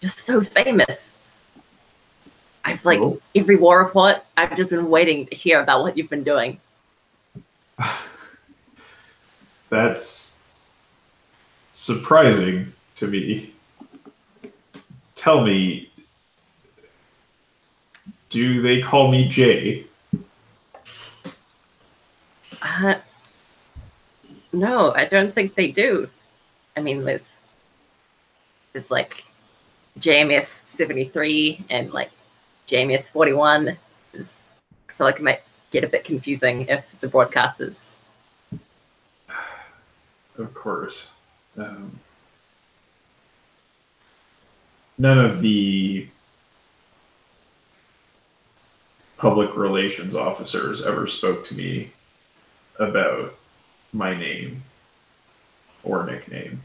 You're so famous. I've like every war report, I've just been waiting to hear about what you've been doing. That's surprising to me. Tell me, do they call me Jay? No, I don't think they do. I mean, there's like JMS 73 and like JMS 41. I feel like it might get a bit confusing if the broadcast is. Of course. None of the public relations officers ever spoke to me about my name or nickname.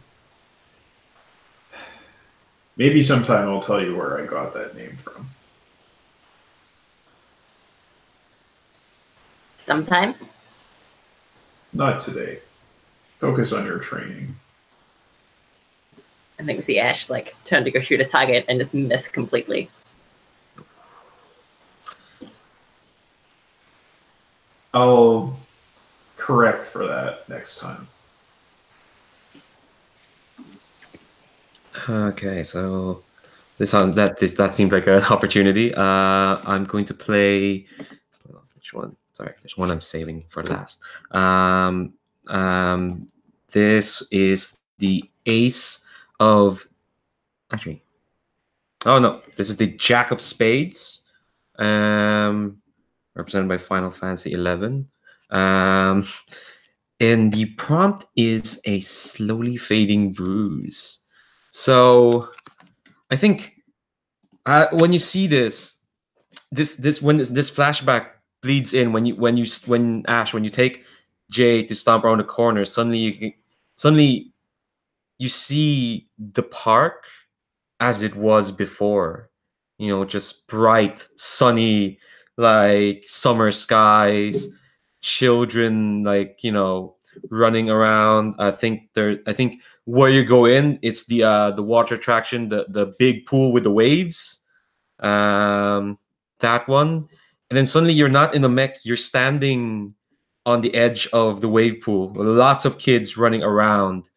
Maybe sometime I'll tell you where I got that name from. Sometime? Not today. Focus on your training. I think we see Ash like turn to go shoot a target and just miss completely. I'll correct for that next time. Okay, so that seemed like an opportunity. I'm going to play. Which one? Sorry, there's one I'm saving for last. This is the ace of. Actually, oh no, this is the Jack of Spades. Represented by Final Fantasy 11. And the prompt is a slowly fading bruise. So I think when you see this flashback bleeds in when you take Jay to stomp around the corner, suddenly you see the park as it was before. You know, just bright, sunny, like summer skies, children like, you know, running around. I think where you go in, it's the water attraction, the big pool with the waves. That one. And then suddenly you're not in the mech, you're standing on the edge of the wave pool. Lots of kids running around,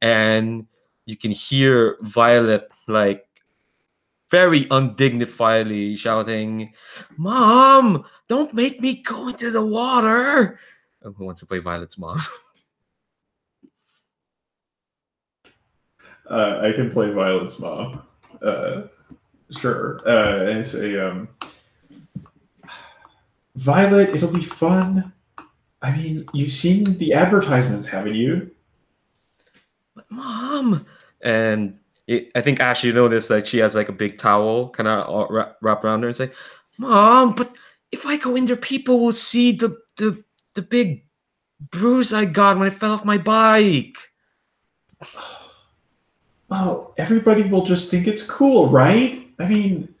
and you can hear Violet like very undignifiedly shouting, "Mom, don't make me go into the water." Who wants to play Violet's mom? I can play Violet's mom. Sure. I say, Violet, it'll be fun. I mean, you've seen the advertisements, haven't you? But Mom, and I think Ashley, you know this, like she has like a big towel kind of wrap around her and say, "Mom, but if I go in there, people will see the big bruise I got when I fell off my bike." Well, everybody will just think it's cool, right? I mean,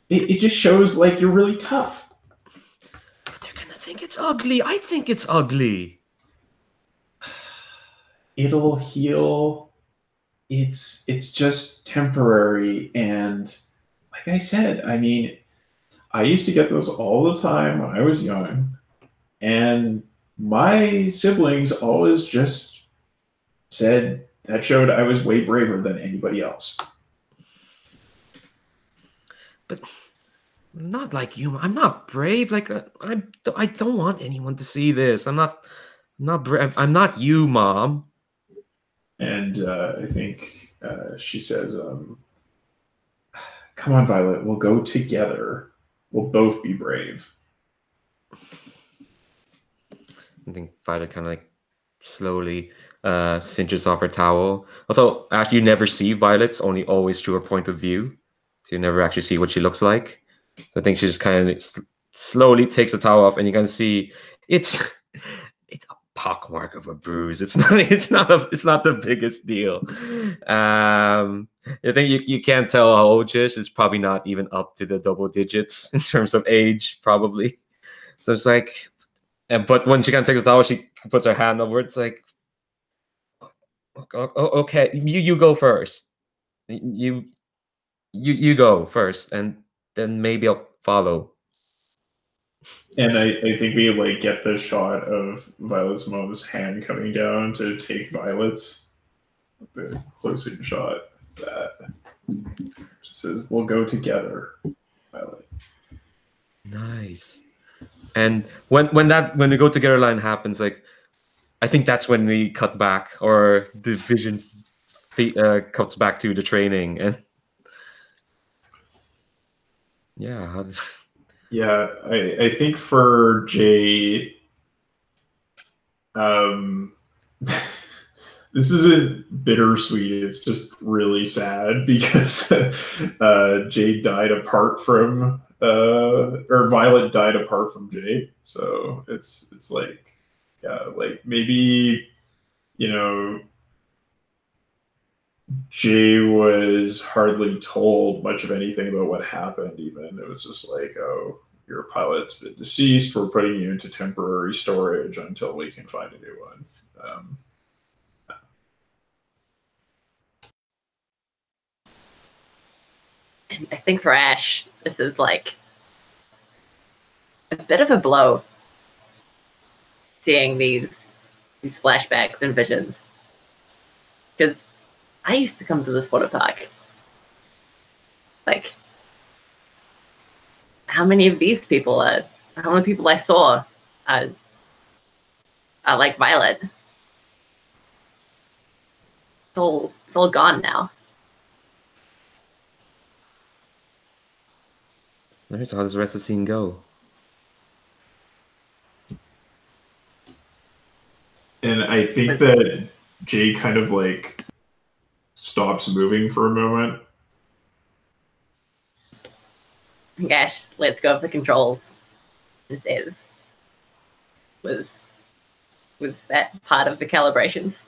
it just shows like you're really tough. But they're gonna think it's ugly. I think it's ugly. It'll heal. It's just temporary, and like I said, I mean, I used to get those all the time when I was young, and my siblings always just said that showed I was way braver than anybody else. But I'm not like you. I'm not brave. Like I don't want anyone to see this. I'm not brave. I'm not you, Mom. And I think she says, "Come on, Violet, we'll go together. We'll both be brave." I think Violet kind of like slowly cinches off her towel. Also, actually, you never see Violet's, only always through her point of view. So you never actually see what she looks like. So I think she just kind of slowly takes the towel off, and you can see it's a pockmark of a bruise. It's not the biggest deal. I think you can't tell how old she is. It's probably not even up to the double digits in terms of age, probably. So it's like, but when she kind of takes the towel, she puts her hand over it. It's like, okay, you go first. You go first, and then maybe I'll follow. And I think we like get the shot of Violet's mom's hand coming down to take Violet's. The close-in shot that just says, "We'll go together, Violet." Nice. And when the go together line happens, like I think that's when we cut back, or the vision cuts back to the training, and yeah. Yeah, I think for Jay, this isn't bittersweet. It's just really sad because Jay died apart from, or Violet died apart from Jay. So it's like Yeah, like maybe, you know, Jay was hardly told much of anything about what happened, even. It was just like, oh, your pilot's been deceased. We're putting you into temporary storage until we can find a new one. And I think for Ash, this is like a bit of a blow, seeing these flashbacks and visions. Because I used to come to this water park. Like, how many of these people are? How many people I saw are like Violet? It's all gone now. All right, so how does the rest of the scene go? And I think that Jay kind of like stops moving for a moment. Ash lets go of the controls and says, was that part of the calibrations?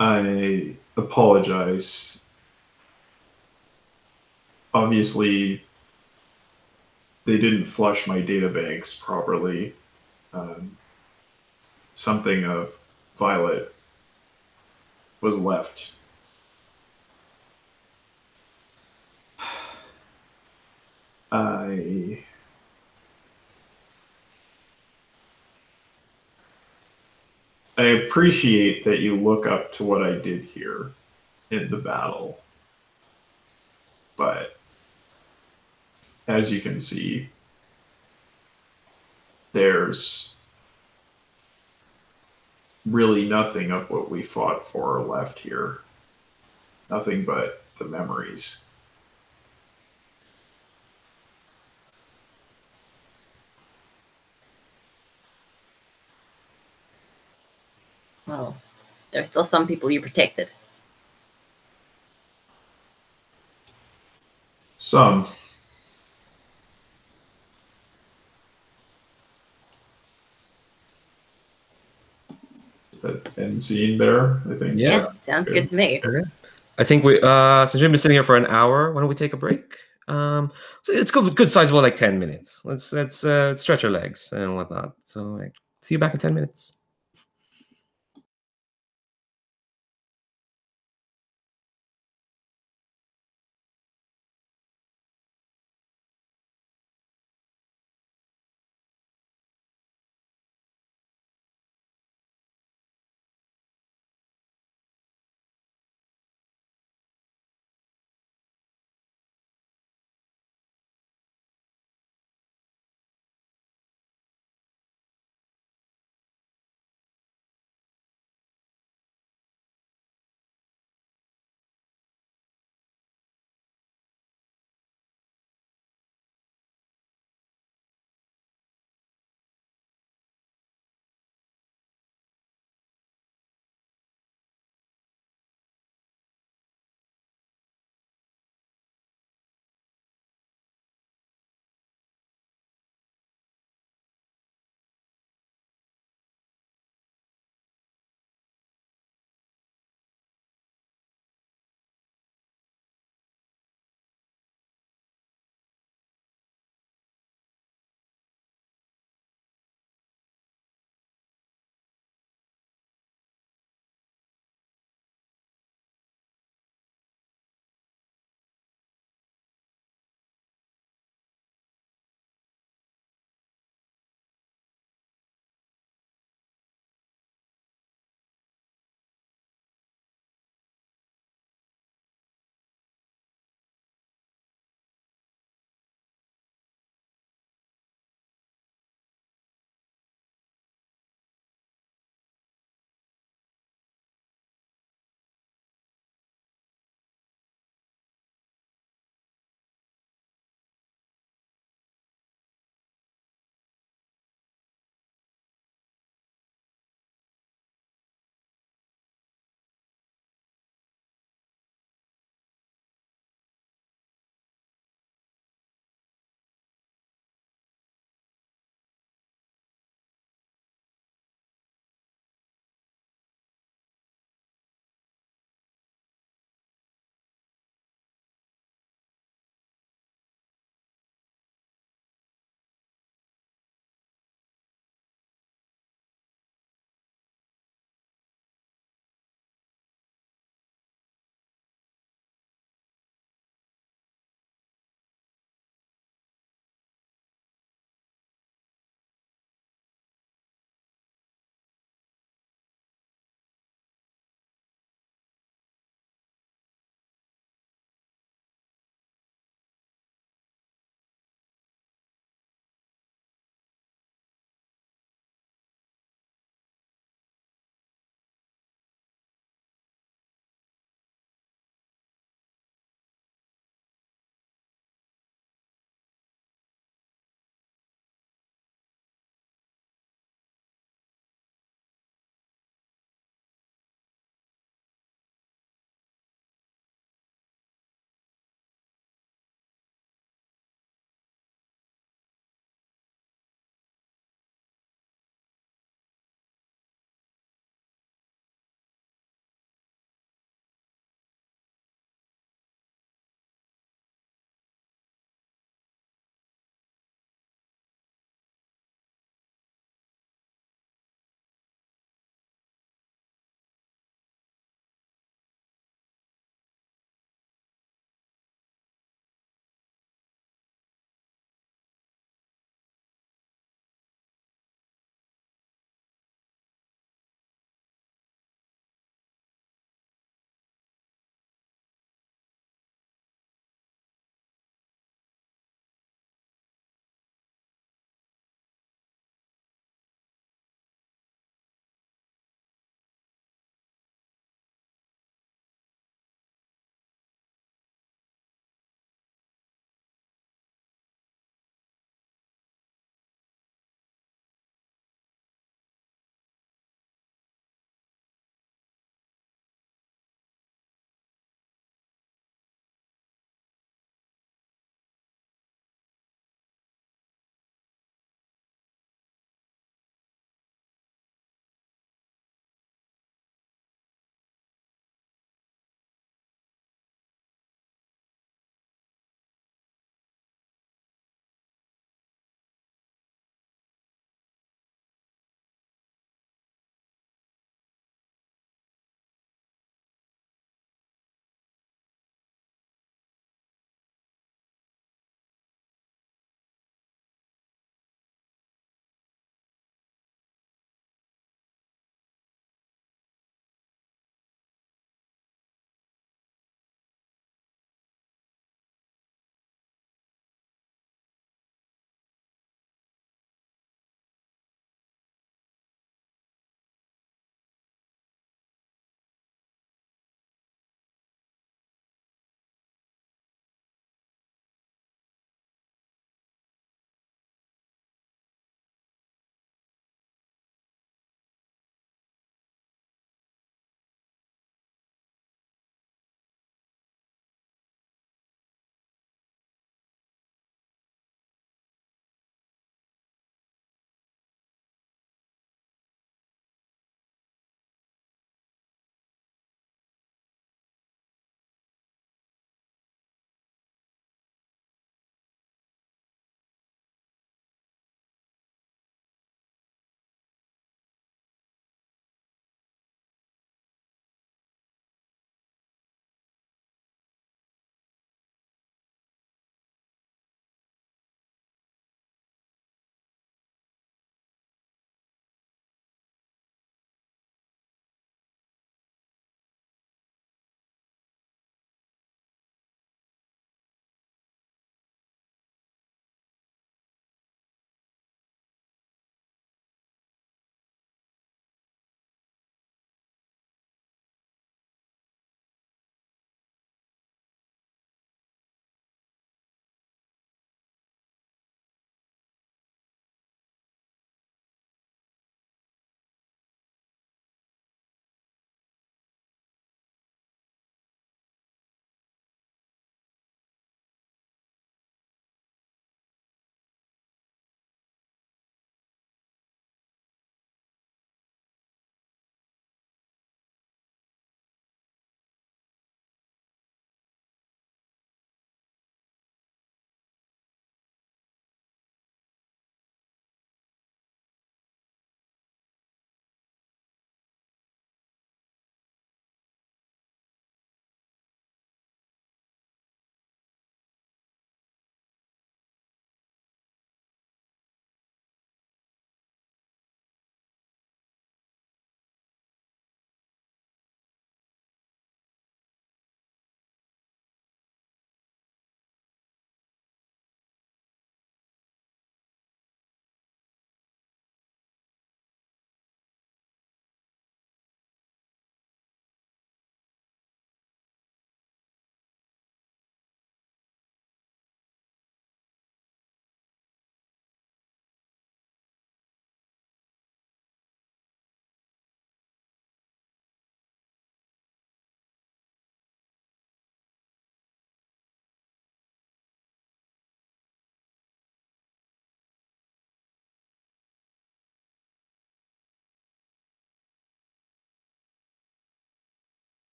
I apologize. Obviously, they didn't flush my data banks properly. Something of Violet was left. I appreciate that you look up to what I did here in the battle. But as you can see, there's really nothing of what we fought for left here. Nothing but the memories. Well, there are still some people you protected. Some. That end scene there, I think. Yeah, sounds good to me. Okay. I think we since we've been sitting here for an hour, why don't we take a break? So it's good sizable like 10 minutes. Let's stretch our legs and whatnot. So like, see you back in 10 minutes.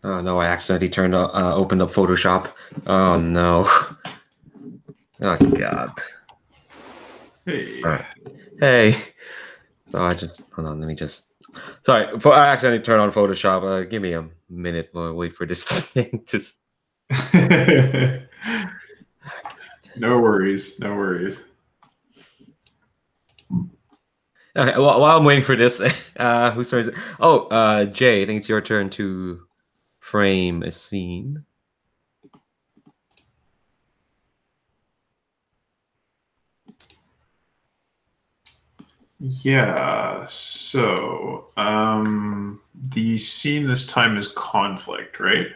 Oh no, I accidentally opened up Photoshop. Oh no. Oh god. Hey. All right. Hey. So I just hold on. Let me just. Sorry, I accidentally turned on Photoshop. Give me a minute while I wait for this thing. Just. No worries. No worries. Okay. Well, while I'm waiting for this, who starts? Oh, Jay. I think it's your turn to frame a scene. Yeah, so the scene this time is conflict, right?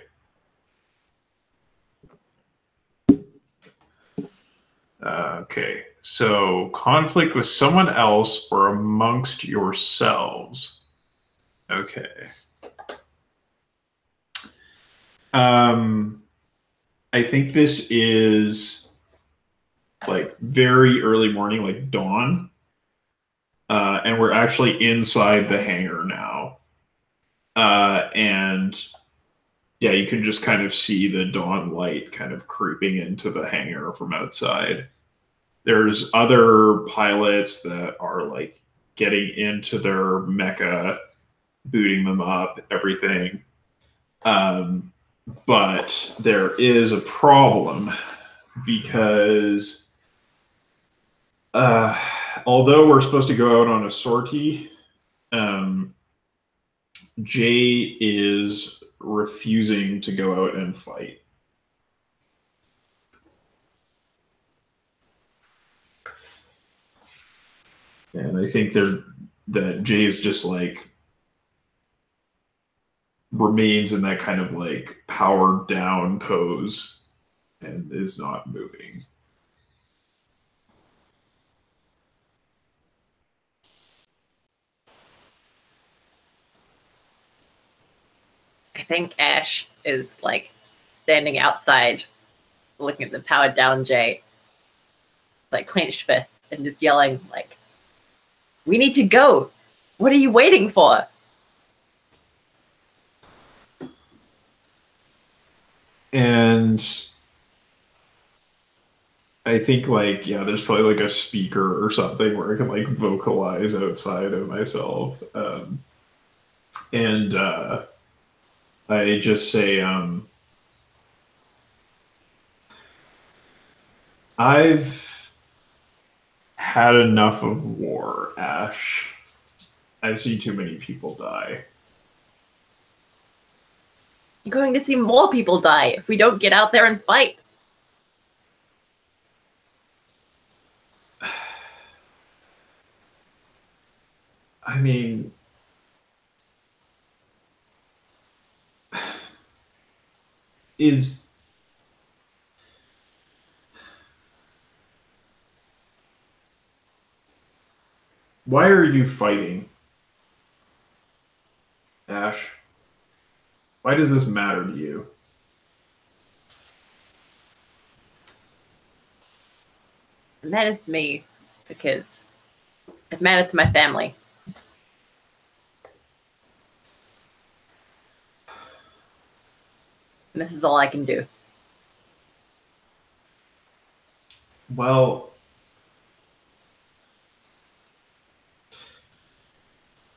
Okay, so conflict with someone else or amongst yourselves. Okay. I think this is like very early morning, like dawn. And we're actually inside the hangar now. And yeah, you can just kind of see the dawn light kind of creeping into the hangar from outside. There's other pilots that are like getting into their mecha, booting them up, everything. But there is a problem because although we're supposed to go out on a sortie, Jay is refusing to go out and fight. And I think that Jay's just like remains in that kind of like powered down pose and is not moving. I think Ash is like standing outside looking at the powered down Jay, like clenched fists and just yelling like, "We need to go. What are you waiting for?" And I think like, yeah, there's probably like a speaker or something where I can like vocalize outside of myself. And I just say, I've had enough of war, Ash. I've seen too many people die. You're going to see more people die if we don't get out there and fight. I mean, is why are you fighting, Ash? Why does this matter to you? It matters to me because it matters to my family. And this is all I can do. Well,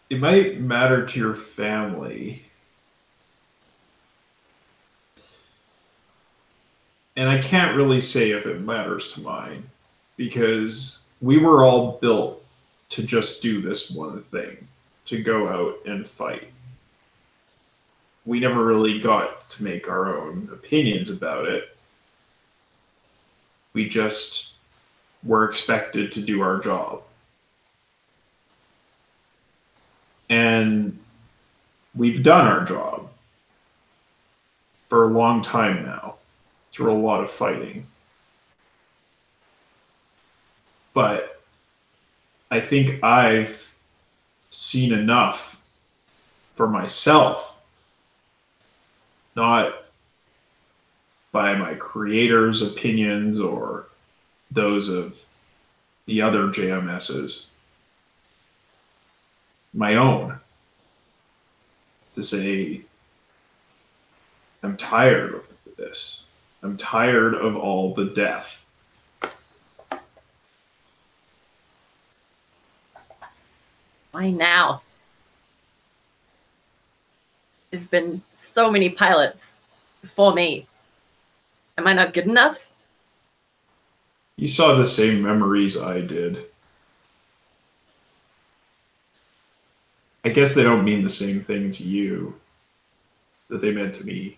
it might matter to your family. And I can't really say if it matters to mine because we were all built to just do this one thing, to go out and fight. We never really got to make our own opinions about it. We just were expected to do our job. And we've done our job for a long time now, through a lot of fighting. But I think I've seen enough for myself, not by my creator's opinions or those of the other JMSs, my own, to say I'm tired of this. I'm tired of all the death. Why now? There's been so many pilots before me. Am I not good enough? You saw the same memories I did. I guess they don't mean the same thing to you that they meant to me.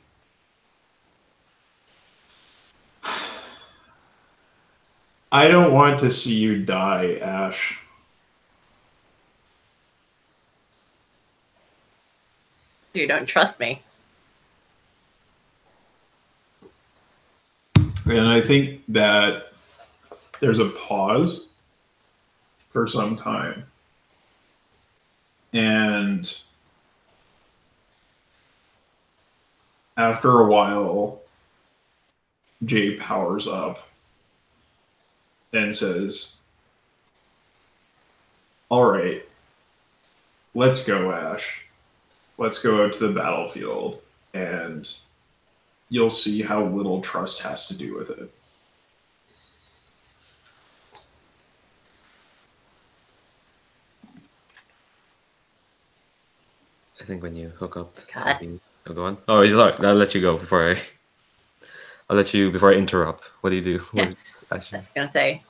I don't want to see you die, Ash. You don't trust me. And I think that there's a pause for some time. And after a while, Jay powers up and says, all right, let's go, Ash. Let's go out to the battlefield, and you'll see how little trust has to do with it. I think when you hook up God. something, oh, go on. Oh, sorry. I'll let you go before I interrupt. What do you do? Yeah. What, I was gonna say,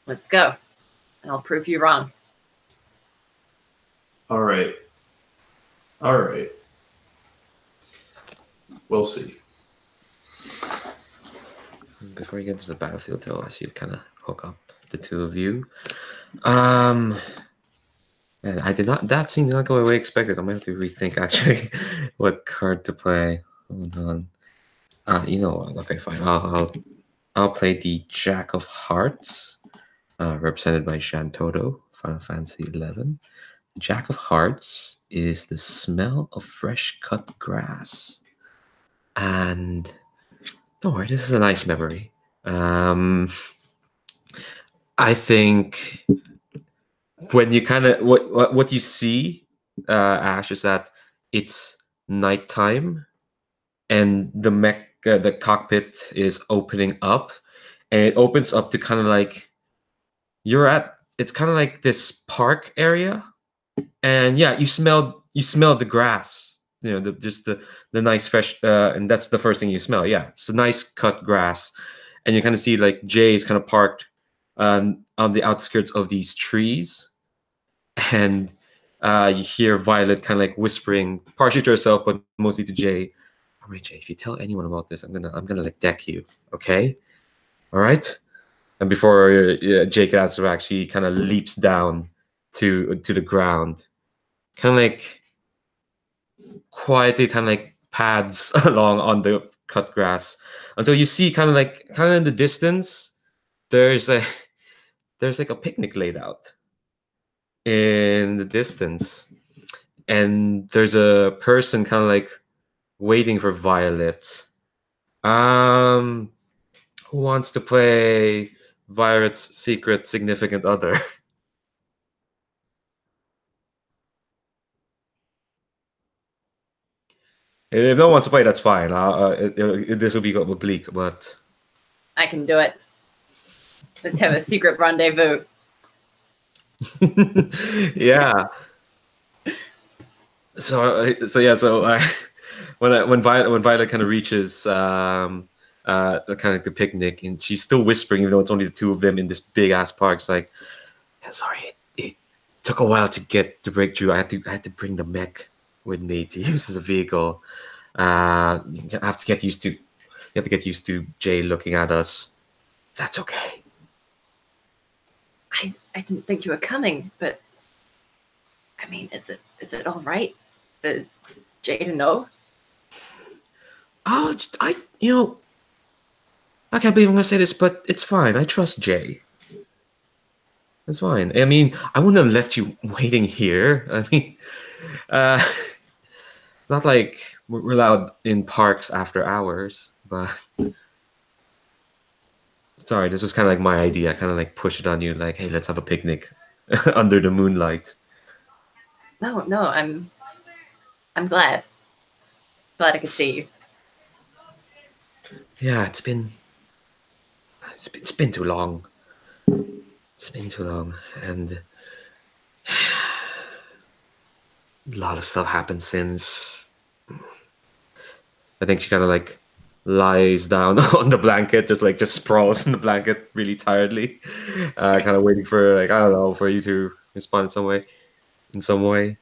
let's go. And I'll prove you wrong. All right. All right. We'll see. Before you get into the battlefield, I'll ask you to kind of hook up the two of you. And I did not. That seemed not go the way I expected. I might have to rethink actually what card to play. Hold on. You know what? Okay, fine. I'll play the Jack of Hearts, represented by Shantoto, Final Fantasy XI. Jack of Hearts is the smell of fresh cut grass, and don't worry, this is a nice memory. I think when you kind of what you see, Ash, is that it's nighttime, and the mech, the cockpit is opening up, and it opens up to kind of like it's kind of like this park area, and yeah, you smell the grass, you know, just the nice fresh, and that's the first thing you smell. Yeah, it's a nice cut grass, and you kind of see like Jay is kind of parked on the outskirts of these trees, and you hear Violet kind of like whispering, partially to herself, but mostly to Jay. All right, Jay, if you tell anyone about this, I'm gonna like deck you, okay? All right. And before Jay can answer back, she kind of leaps down to the ground, kind of like quietly, kind of like pads along on the cut grass until you see kind of in the distance there's like a picnic laid out in the distance, and there's a person kind of like waiting for Violet. Who wants to play Violet's secret significant other? If no one wants to play, that's fine. This will be oblique, but I can do it. Let's have a secret rendezvous. yeah. When Violet kind of reaches kind of like the picnic, and she's still whispering, even though it's only the two of them in this big ass park. It's like, yeah, sorry, it took a while to break through. I had to bring the mech with me to use as a vehicle. You have to get used to Jay looking at us. That's okay. I didn't think you were coming, but I mean, is it all right for Jay to know? Oh, I can't believe I'm gonna say this, but it's fine. I trust Jay. It's fine. I mean, I wouldn't have left you waiting here. I mean, it's not like we're allowed in parks after hours, but sorry, this was kind of like my idea. I kind of like push it on you, like, hey, let's have a picnic under the moonlight. No, I'm glad. Glad I could see you. Yeah, it's been too long. It's been too long, and a lot of stuff happened since. I think she kind of like lies down on the blanket, just sprawls in the blanket really tiredly, kind of waiting for like I don't know for you to respond in some way.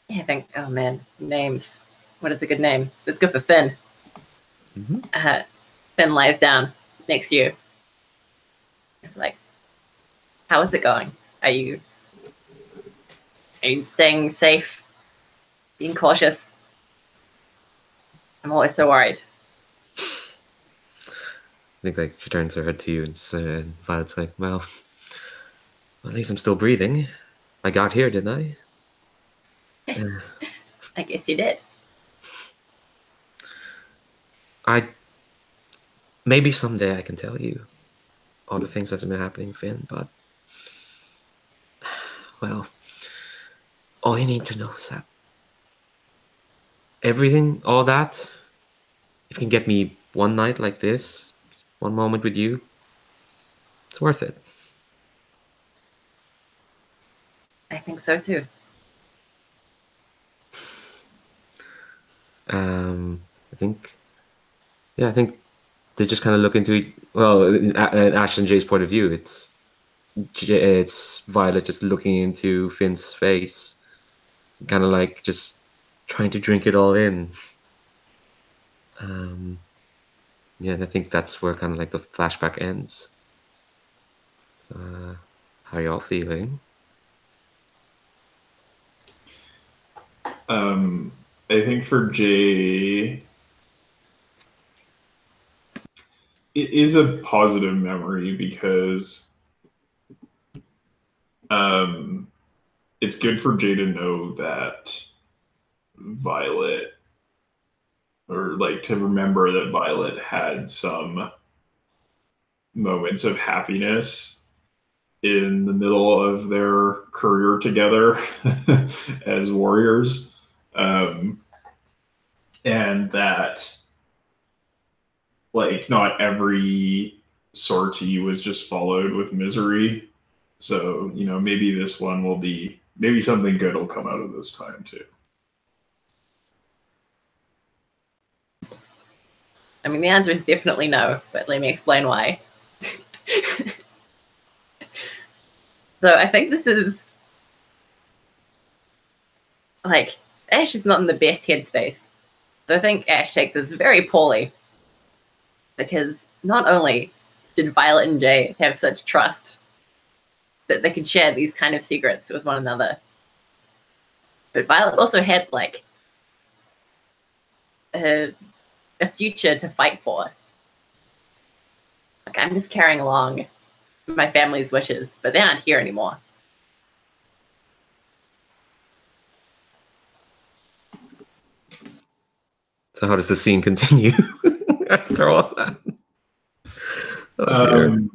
Yeah, I think. Oh man, names. What is a good name? Let's go for Finn. Mm-hmm. Finn lies down next to you. It's like, how is it going? Are you staying safe? Being cautious? I'm always so worried. I think like she turns her head to you and Violet's like, well, at least I'm still breathing. I got here, didn't I? I guess you did. Maybe someday I can tell you all the things that's been happening, Finn, but well, all you need to know is that everything, all that, if you can get me one night like this, one moment with you, it's worth it. I think so too. I think they just kind of look into it. Well, in Ash and Jay's point of view, it's Violet just looking into Finn's face, kind of like just trying to drink it all in. Yeah, and I think that's where kind of like the flashback ends. How are y'all feeling? I think for Jay, it is a positive memory because it's good for Jay to know that Violet, or like to remember that Violet had some moments of happiness in the middle of their career together as warriors. And that like not every sortie was just followed with misery. So, maybe this one will be, maybe something good will come out of this time too. I mean, the answer is definitely no, but let me explain why. So I think this is like Ash is not in the best headspace. So I think Ash takes this very poorly because not only did Violet and Jay have such trust that they could share these kind of secrets with one another, but Violet also had like a future to fight for. Like, I'm just carrying along my family's wishes, but they aren't here anymore. So how does the scene continue after all that? Oh dear.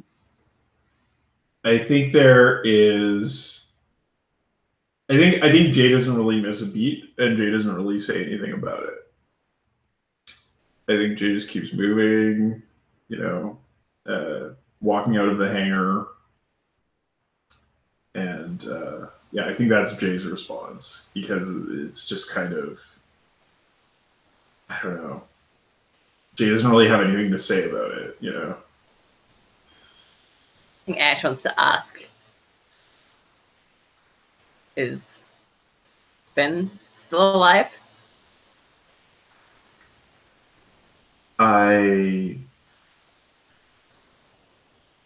I think there is. I think Jay doesn't really miss a beat, and Jay doesn't really say anything about it. I think Jay just keeps moving, walking out of the hangar, and I think that's Jay's response because it's just kind of, I don't know. Jay doesn't really have anything to say about it, I think Ash wants to ask, is Finn still alive? I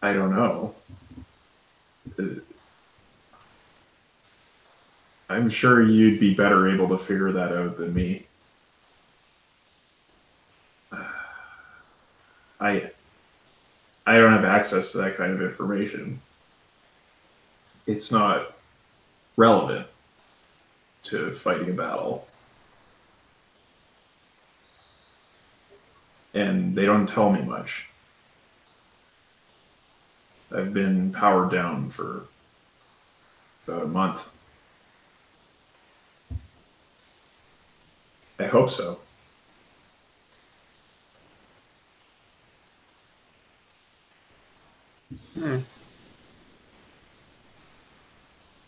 don't know. I'm sure you'd be better able to figure that out than me. I don't have access to that kind of information. It's not relevant to fighting a battle. And they don't tell me much. I've been powered down for about a month. I hope so.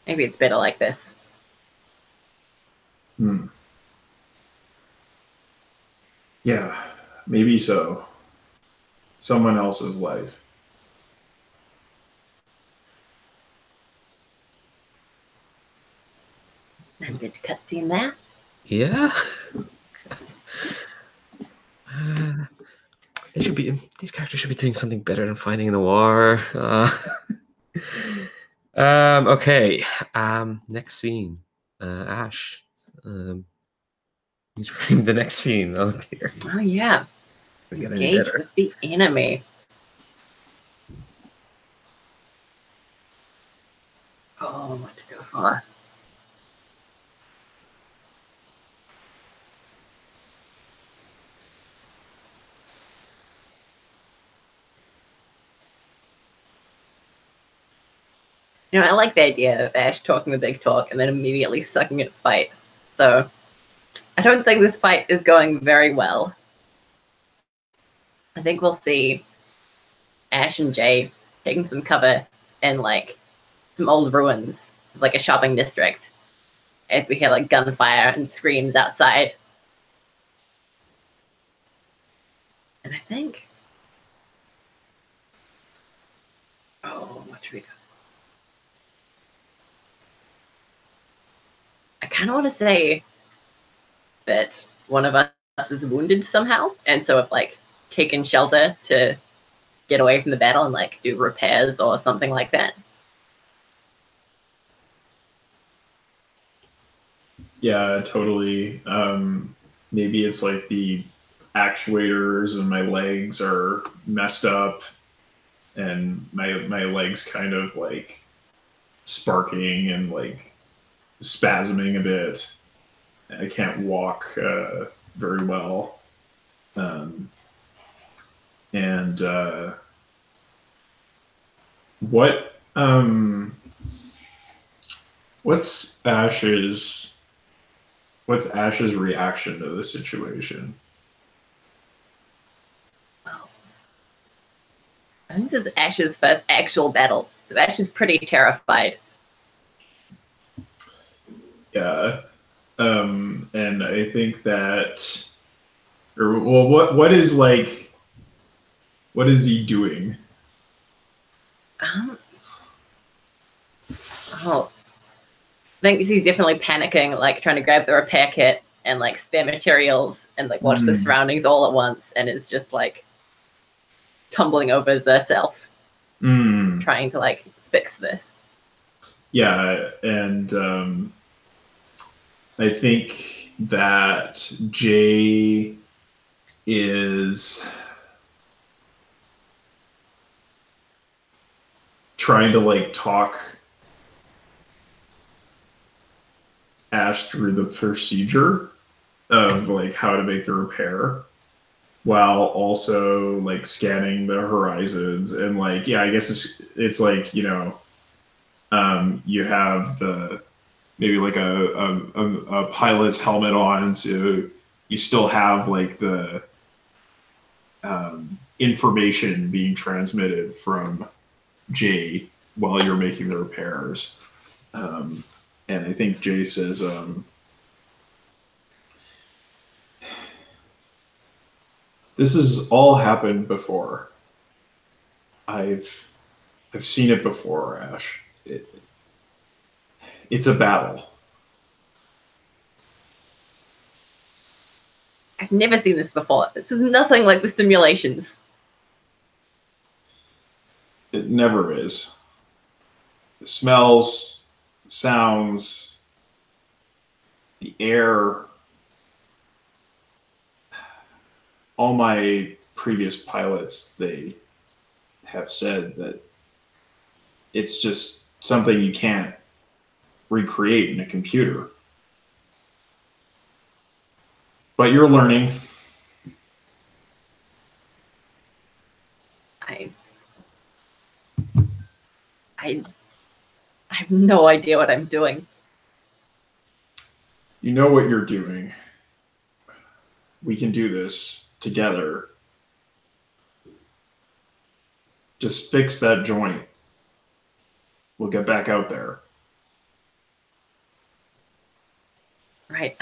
Maybe it's better like this. Yeah, maybe so. Someone else's life. And good cutscene there. Yeah. These characters should be doing something better than fighting noir. Okay. Next scene. Ash. He's bringing the next scene. Oh dear. Oh yeah. Engage with the enemy. Oh, what to go for? You know, I like the idea of Ash talking the big talk and then immediately sucking at fight. So I don't think this fight is going very well. I think we'll see Ash and Jay taking some cover in like some old ruins, like a shopping district, as we hear like gunfire and screams outside. And I think, oh, what should we do? I kind of want to say that one of us is wounded somehow, and so have like taken shelter to get away from the battle and like do repairs or something like that. Yeah, totally. Maybe it's like the actuators and my legs are messed up, and my legs kind of like sparking and like spasming a bit. I can't walk very well. What's Ash's reaction to the situation? I think this is Ash's first actual battle, so Ash is pretty terrified. Yeah, and I think that, or well, what is he doing? Oh, I think he's definitely panicking, like trying to grab the repair kit and like spare materials and like watch the surroundings all at once, and is just like tumbling over herself, trying to like fix this. Yeah, and I think that Jay is trying to like talk Ash through the procedure of like how to make the repair, while also like scanning the horizons. And like, yeah, I guess it's like, you know, you have the maybe like a pilot's helmet on, so you still have like the information being transmitted from Jay while you're making the repairs. And I think Jay says, this has all happened before. I've seen it before, Ash. It's a battle. I've never seen this before. This was nothing like the simulations. It never is. The smells, the sounds, the air. All my previous pilots, they have said that it's just something you can't recreate in a computer. But you're learning. I have no idea what I'm doing. You know what you're doing. We can do this together. Just fix that joint. We'll get back out there. Right.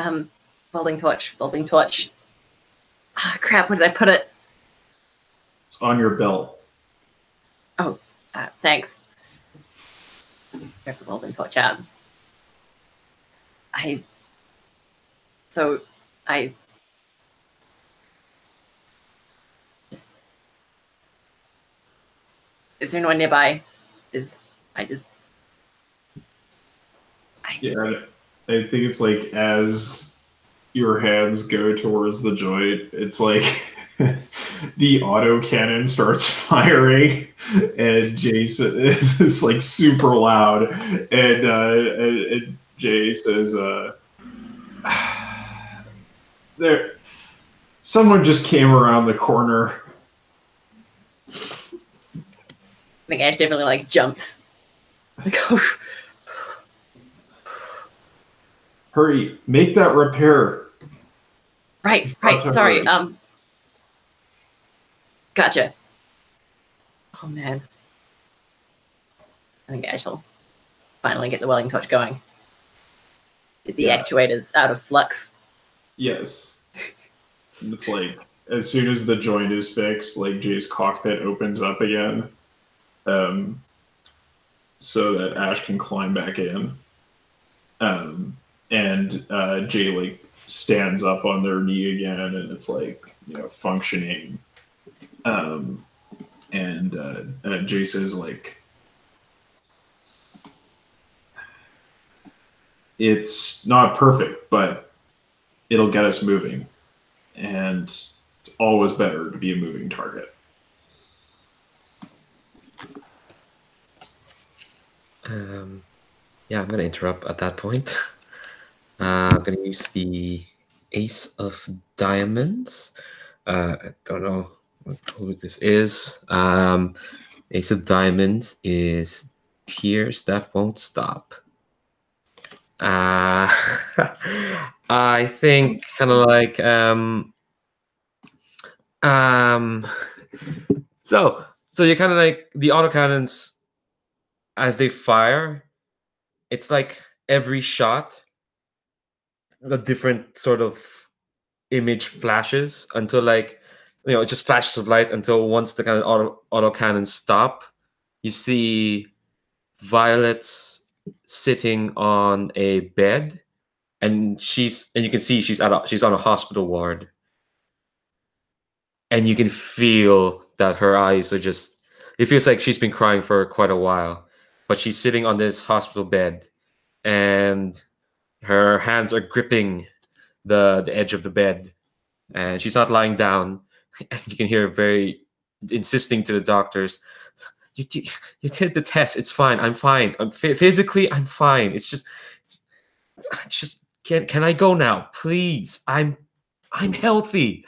Welding torch. Welding torch. Ah, crap. Where did I put it? It's on your belt. Oh, thanks. Get the welding torch out. Is there anyone nearby? Yeah, I think it's like as your hands go towards the joint, it's like the autocannon starts firing, and Jason is like super loud, and Jay says, "There, someone just came around the corner." I think Ash definitely like jumps. Like, oh. Hurry, make that repair. Right. Sorry. Gotcha. Oh man. I think Ash will finally get the welding torch going. Get the actuators out of flux. Yes. It's like as soon as the joint is fixed, like Jay's cockpit opens up again. So that Ash can climb back in. And Jay like stands up on their knee again, and it's like, functioning. And Jay says like, it's not perfect, but it'll get us moving, and it's always better to be a moving target. Yeah, I'm gonna interrupt at that point. I'm gonna use the Ace of Diamonds. I don't know who this is. Ace of Diamonds is Tears That Won't Stop. I think kind of like so you're kind of like the autocannons as they fire. It's like every shot, a different sort of image flashes until like it just flashes of light until once the kind of autocannons stop, you see Violet's sitting on a bed, and you can see she's on a hospital ward, and you can feel that her eyes are just. It feels like she's been crying for quite a while, but she's sitting on this hospital bed, and her hands are gripping the edge of the bed, and she's not lying down. And you can hear her very insisting to the doctors, "You did the test. It's fine. I'm fine. Physically, I'm fine. It's just can I go now, please? I'm healthy.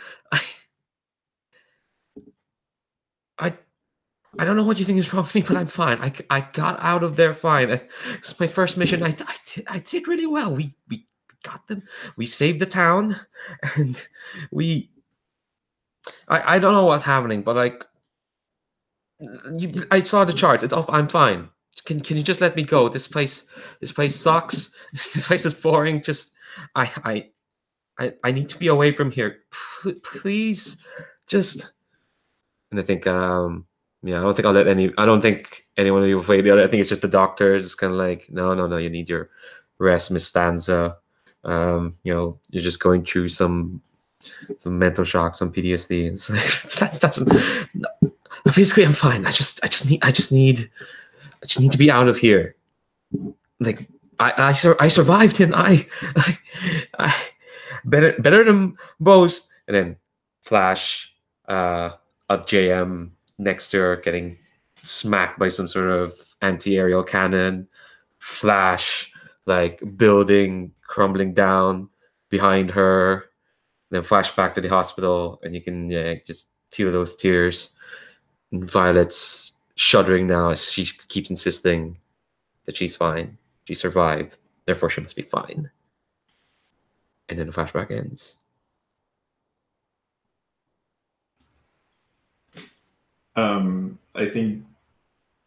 I don't know what you think is wrong with me, but I'm fine. I got out of there fine. It's my first mission. I did really well. We got them. We saved the town, and I don't know what's happening, but like I saw the charts. It's off. I'm fine. Can you just let me go? This place sucks. This place is boring. Just I need to be away from here. Please, just. And I think yeah, I don't think anyone of you will play the other. I think it's just the doctor, just kind of like, no, you need your rest, Miss Stanza. You're just going through some mental shock, some PTSD. And it's like, that's no, physically I'm fine. I just need to be out of here. Like I survived, and I better than most. And then flash a JM next to her getting smacked by some sort of anti-aerial cannon. Flash like building crumbling down behind her. Then flash back to the hospital, and you can just feel those tears. And Violet's shuddering now as she keeps insisting that she's fine. She survived, therefore she must be fine. And then the flashback ends. I think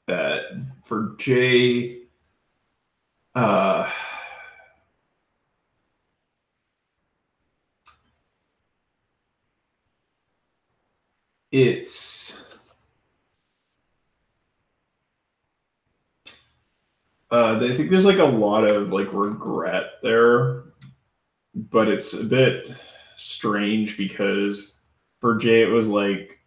that for Jay, it's I think there's like a lot of like regret there, but it's a bit strange because for Jay it was like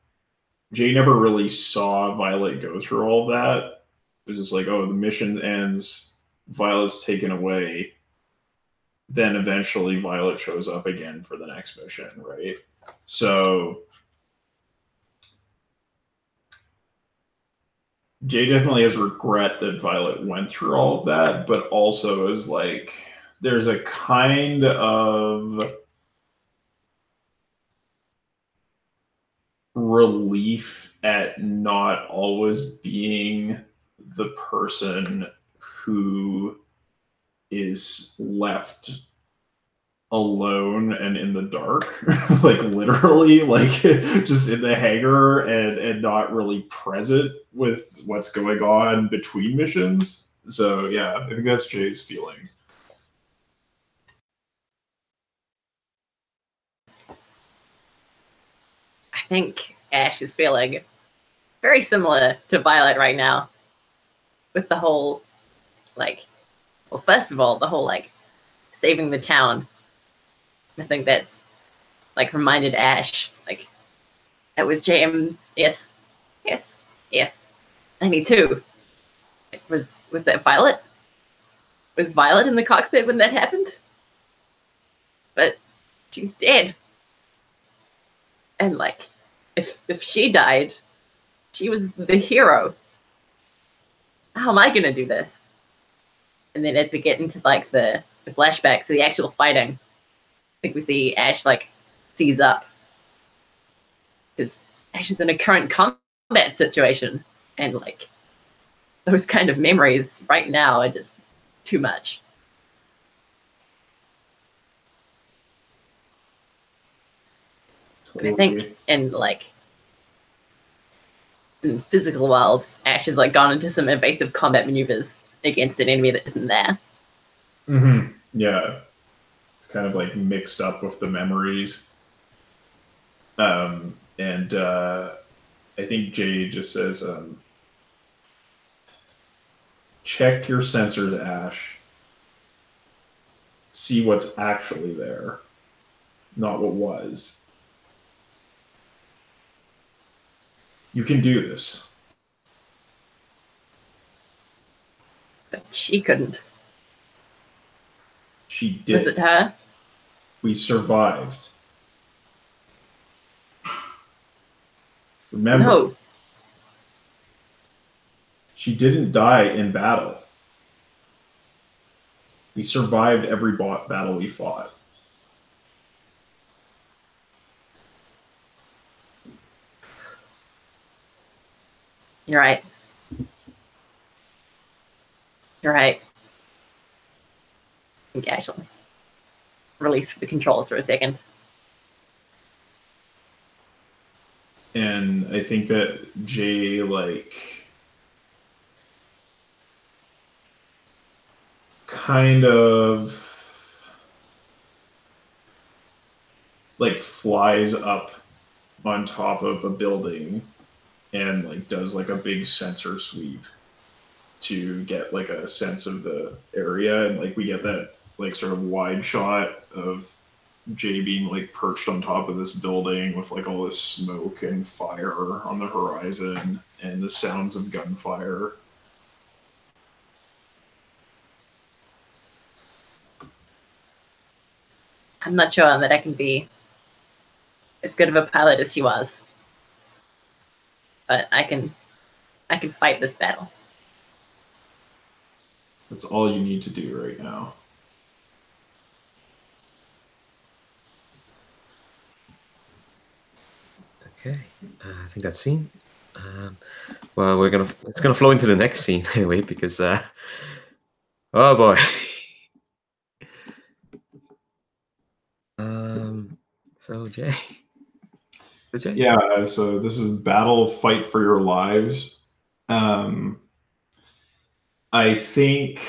Jay never really saw Violet go through all of that. It was just like, oh, the mission ends, Violet's taken away, then eventually Violet shows up again for the next mission, right? So Jay definitely has regret that Violet went through all of that, but also is like there's a kind of relief at not always being the person who is left alone and in the dark like literally like just in the hangar and not really present with what's going on between missions. So yeah, I think that's Jay's feeling. I think Ash is feeling very similar to Violet right now, with the whole, like, well, first of all, the whole, like, saving the town. I think that's, like, reminded Ash, like, that was JM, yes, 92. Was that Violet? Was Violet in the cockpit when that happened? But she's dead. And, like, if she died, she was the hero. How am I gonna do this? And then as we get into like the flashbacks of the actual fighting, I think we see Ash like seize up because Ash is in a current combat situation, and like those kind of memories right now are just too much. Totally. I think in the physical world, Ash has like gone into some evasive combat maneuvers against an enemy that isn't there. Mm-hmm. Yeah, it's kind of like mixed up with the memories. And I think Jay just says, check your sensors, Ash. See what's actually there, not what was. You can do this. But she couldn't. She did. Was it her? We survived. Remember, No. She didn't die in battle. We survived every battle we fought. You're right. You're right. Okay, I shall release the controls for a second. And I think that Jay, like, kind of, like, flies up on top of a building and, like, does, like, a big sensor sweep to get, like, a sense of the area. And, like, we get that, like, sort of wide shot of Jay being like perched on top of this building with like all this smoke and fire on the horizon and the sounds of gunfire. I'm not sure that I can be as good of a pilot as she was, but I can fight this battle. That's all you need to do right now. Okay, I think that's scene. Well, it's gonna flow into the next scene anyway because oh boy. So Jay, Jay? Yeah, so this is Battle Fight for Your Lives. I think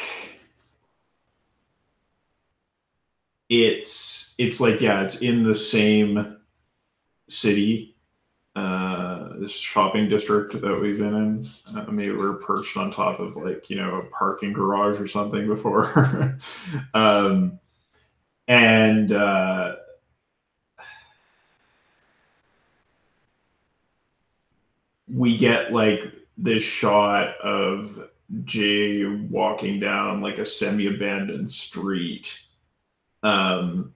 it's like, yeah, it's in the same city, this shopping district that we've been in. Maybe we're perched on top of, like, a parking garage or something before. And we get like this shot of Jay walking down like a semi-abandoned street. And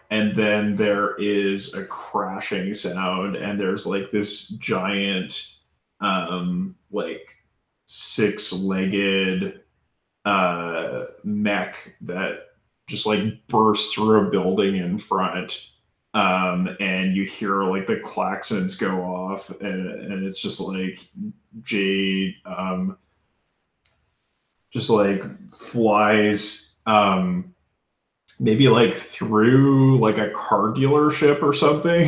then there is a crashing sound, and there's like this giant, like six-legged mech that just like bursts through a building in front. And you hear like the klaxons go off, and it's just like Jade just like flies, maybe like through like a car dealership or something.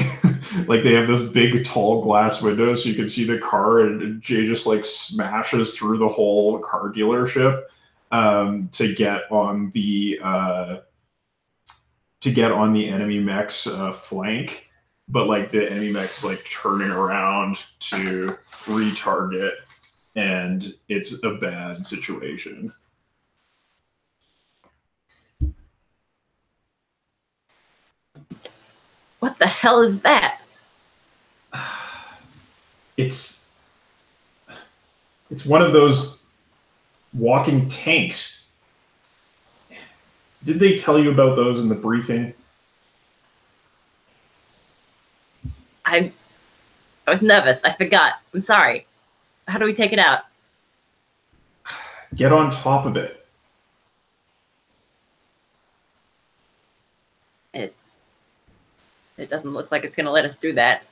Like they have this big tall glass window so you can see the car, and Jay just like smashes through the whole car dealership to get on the enemy mech's flank. But like the enemy mech's like turning around to retarget, and it's a bad situation. What the hell is that? It's one of those walking tanks. Did they tell you about those in the briefing? I was nervous. I forgot. I'm sorry. How do we take it out? Get on top of it. It doesn't look like it's going to let us do that.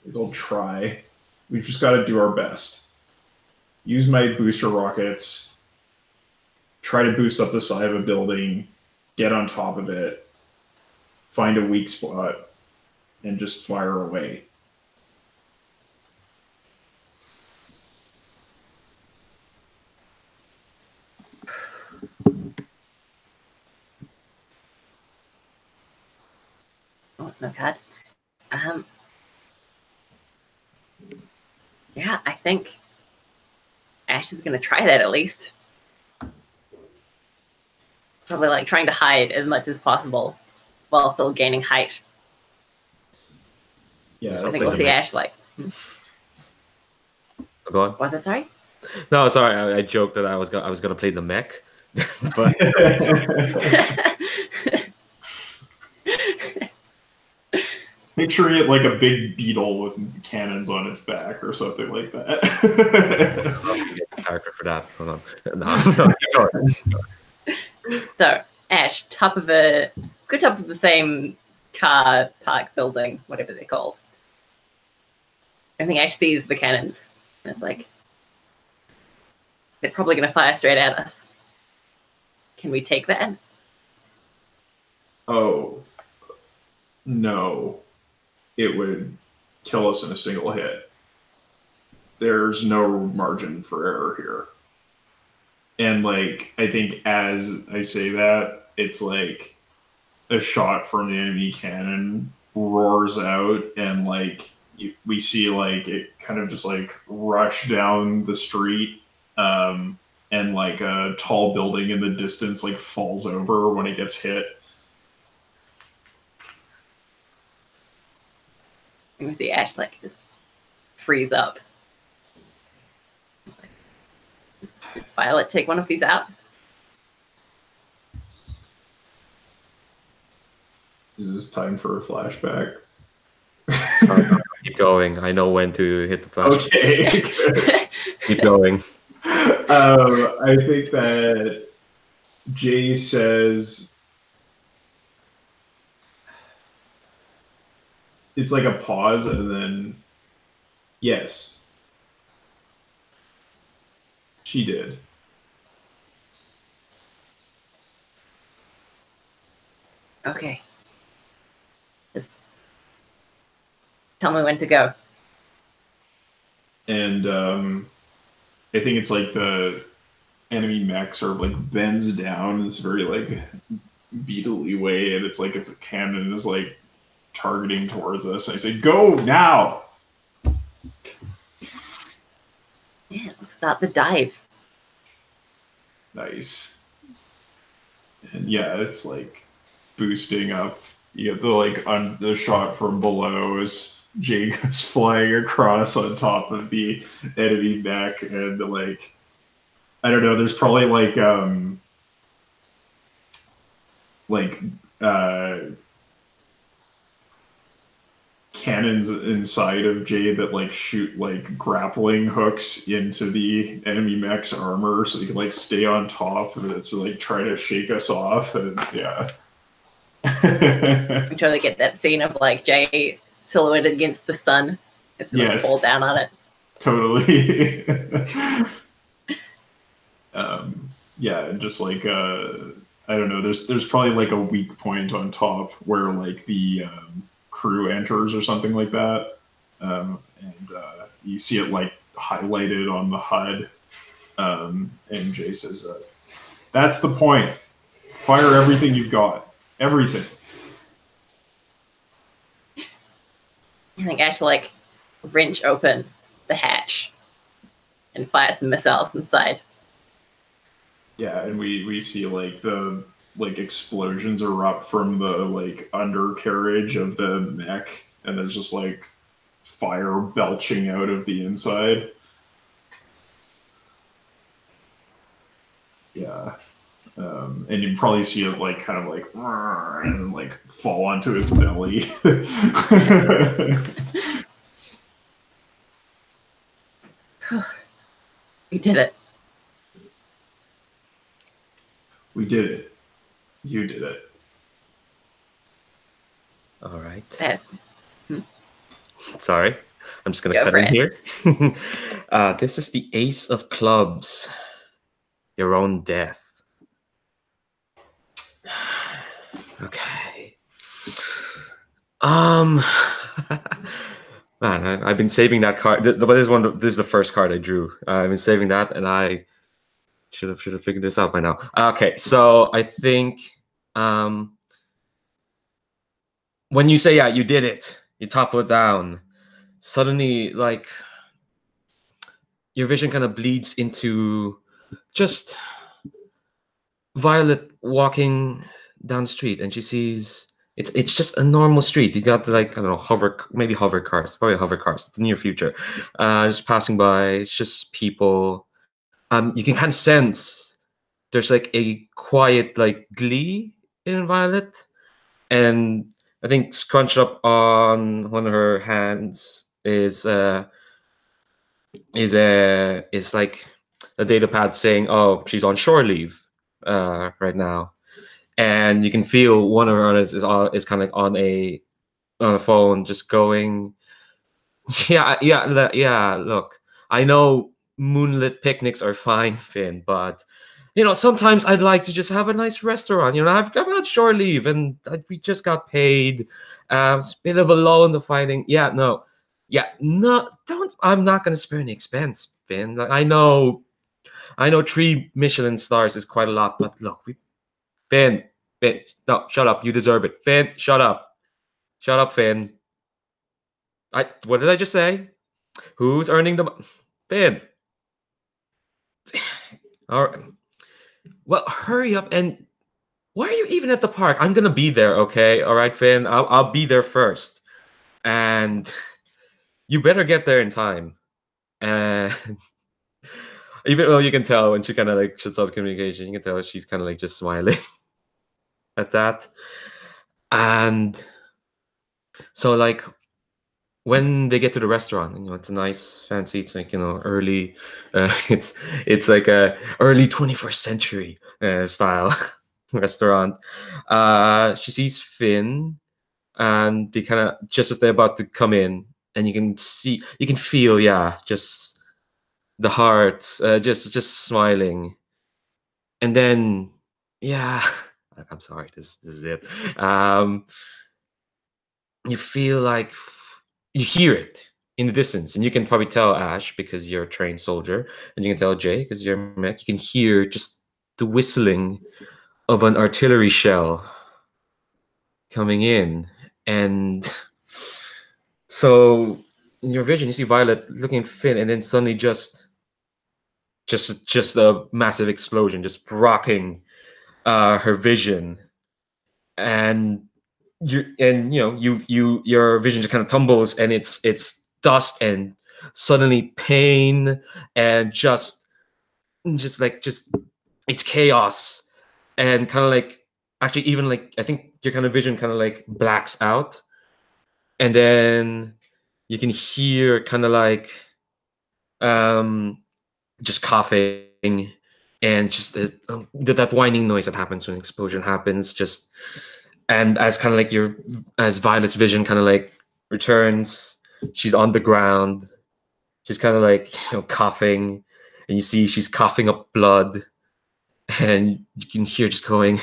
It'll try. We've just got to do our best. Use my booster rockets. Try to boost up the side of a building. Get on top of it. Find a weak spot. And just fire away. Oh, no, God. Yeah, I think Ash is going to try that at least. Probably like trying to hide as much as possible while still gaining height. Yeah, I think we'll see Ash like. Go on. Was that sorry? No, sorry. I joked that I was gonna play the mech, but picture it like a big beetle with cannons on its back or something like that. character for that. Hold on. No. So Ash, top of the same car park building, whatever they're called. I think Ash sees the cannons. And it's like, they're probably going to fire straight at us. Can we take that? Oh, no. It would kill us in a single hit. There's no margin for error here. And like, I think as I say that, it's like a shot from the enemy cannon roars out, and like we see like it kind of just like rush down the street, and like a tall building in the distance like falls over when it gets hit. And we see Ash like just freeze up. Violet, take one of these out. Is this time for a flashback? Keep going. I know when to hit the flash. Okay. Keep going. I think that Jay says it's like a pause, and then yes, she did. Okay. Just Tell me when to go. And I think it's like the enemy mech sort of like bends down in this very like beetly way, and it's like its cannon is like targeting towards us. I say, "Go now!" Yeah, let's start the dive. Nice. And yeah, it's like boosting up. You get the like on the shot from below as Jay goes flying across on top of the enemy mech, and like I don't know, there's probably like uh cannons inside of Jay that like shoot like grappling hooks into the enemy mech's armor so he can like stay on top and it's like try to shake us off, and yeah. We try to get that scene of like Jay silhouetted against the sun as we like, fall down on it. Totally. Yeah, and just like I don't know, there's probably like a weak point on top where like the crew enters or something like that, and you see it like highlighted on the HUD, and Jay says, "That's the point. Fire everything you've got, everything." I think I should like wrench open the hatch and fire some missiles inside. Yeah, and we see like the like explosions erupt from the like undercarriage of the mech, and there's just like fire belching out of the inside. Yeah. And you probably see it like kind of like and like fall onto its belly. We did it. We did it. You did it. All right. Hmm. Sorry, I'm just gonna Go cut for in it. here. This is the Ace of Clubs. Your own death. Okay. Man, I've been saving that card. But this is the first card I drew. I've been saving that, and I should have figured this out by now. Okay, so I think when you say, yeah, you did it, you topple it down, suddenly like your vision kind of bleeds into just Violet walking down the street, and she sees it's just a normal street. You got like, I don't know, maybe hover cars, probably hover cars. It's the near future. Just passing by. It's just people. You can kind of sense there's like a quiet like glee in Violet, and I think scrunched up on one of her hands is like a data pad saying, "Oh, she's on shore leave right now." And you can feel one of her is kind of like on a phone, just going, yeah. Look, I know moonlit picnics are fine, Finn, but sometimes I'd like to just have a nice restaurant. I've had shore leave, and we just got paid. It's a bit of a lull in the fighting. Yeah, no, don't. I'm not gonna spare any expense, Finn. Like, I know 3 Michelin stars is quite a lot, but look, Finn, no, shut up. You deserve it. Finn, shut up. Shut up, Finn. What did I just say? Who's earning the Finn? All right. Well, hurry up, and why are you even at the park? I'm gonna be there, okay? All right, Finn. I'll be there first, and you better get there in time. And even though you can tell when she kind of like shuts off communication, you can tell she's kind of like just smiling at that. And so like when they get to the restaurant, it's a nice, fancy, it's like, early, it's like a early 21st century style restaurant. She sees Finn, and they kind of, just as they're about to come in, and you can feel, yeah, just the heart, just smiling. And then, yeah, I'm sorry, this is it. You feel like you hear it in the distance, and you can probably tell Ash because you're a trained soldier, and you can tell Jay because you're a mech. You can hear just the whistling of an artillery shell coming in, and so in your vision, you see Violet looking at Finn, and then suddenly just a massive explosion, just rocking her vision, and your vision just kind of tumbles, and it's dust and suddenly pain and just it's chaos, and kind of like actually even like I think your kind of vision kind of like blacks out, and then you can hear kind of like just coughing and just that whining noise that happens when an explosion happens, just and as kind of like as Violet's vision kind of like returns, she's on the ground, she's kind of like coughing, and you see she's coughing up blood, and you can hear just going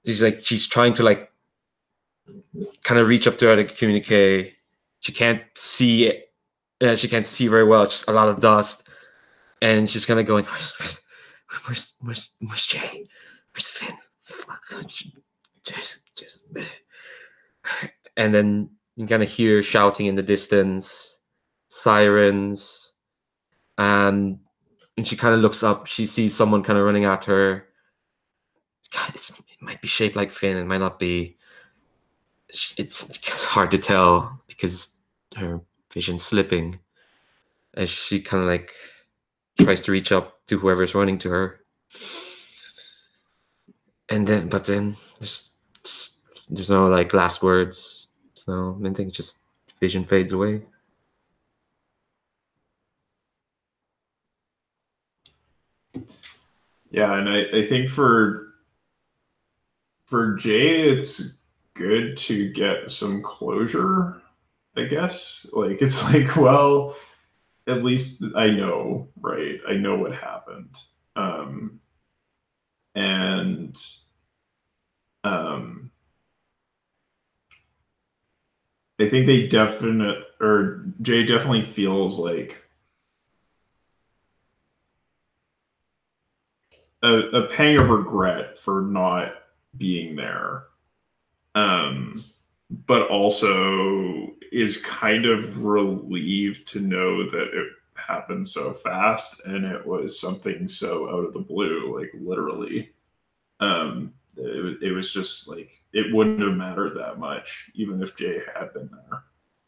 she's trying to like kind of reach up to her to communicate. She can't see very well. It's just a lot of dust, and she's kind of going, where's Jay? Where's Finn? Fuck, just and then you kind of hear shouting in the distance, sirens, and she kind of looks up. She sees someone kind of running at her. God, it might be shaped like Finn. It might not be. It's hard to tell because her vision's slipping as she kind of like tries to reach up to whoever's running to her. And then, but then there's no like last words. So I think just vision fades away. Yeah, and I think for Jay, it's good to get some closure, I guess. Like, it's like, well, at least I know, right? I know what happened. And I think Jay definitely feels like a pang of regret for not being there. But also is kind of relieved to know that it happened so fast and it was something so out of the blue, like literally. It was just like it wouldn't have mattered that much even if Jay had been there.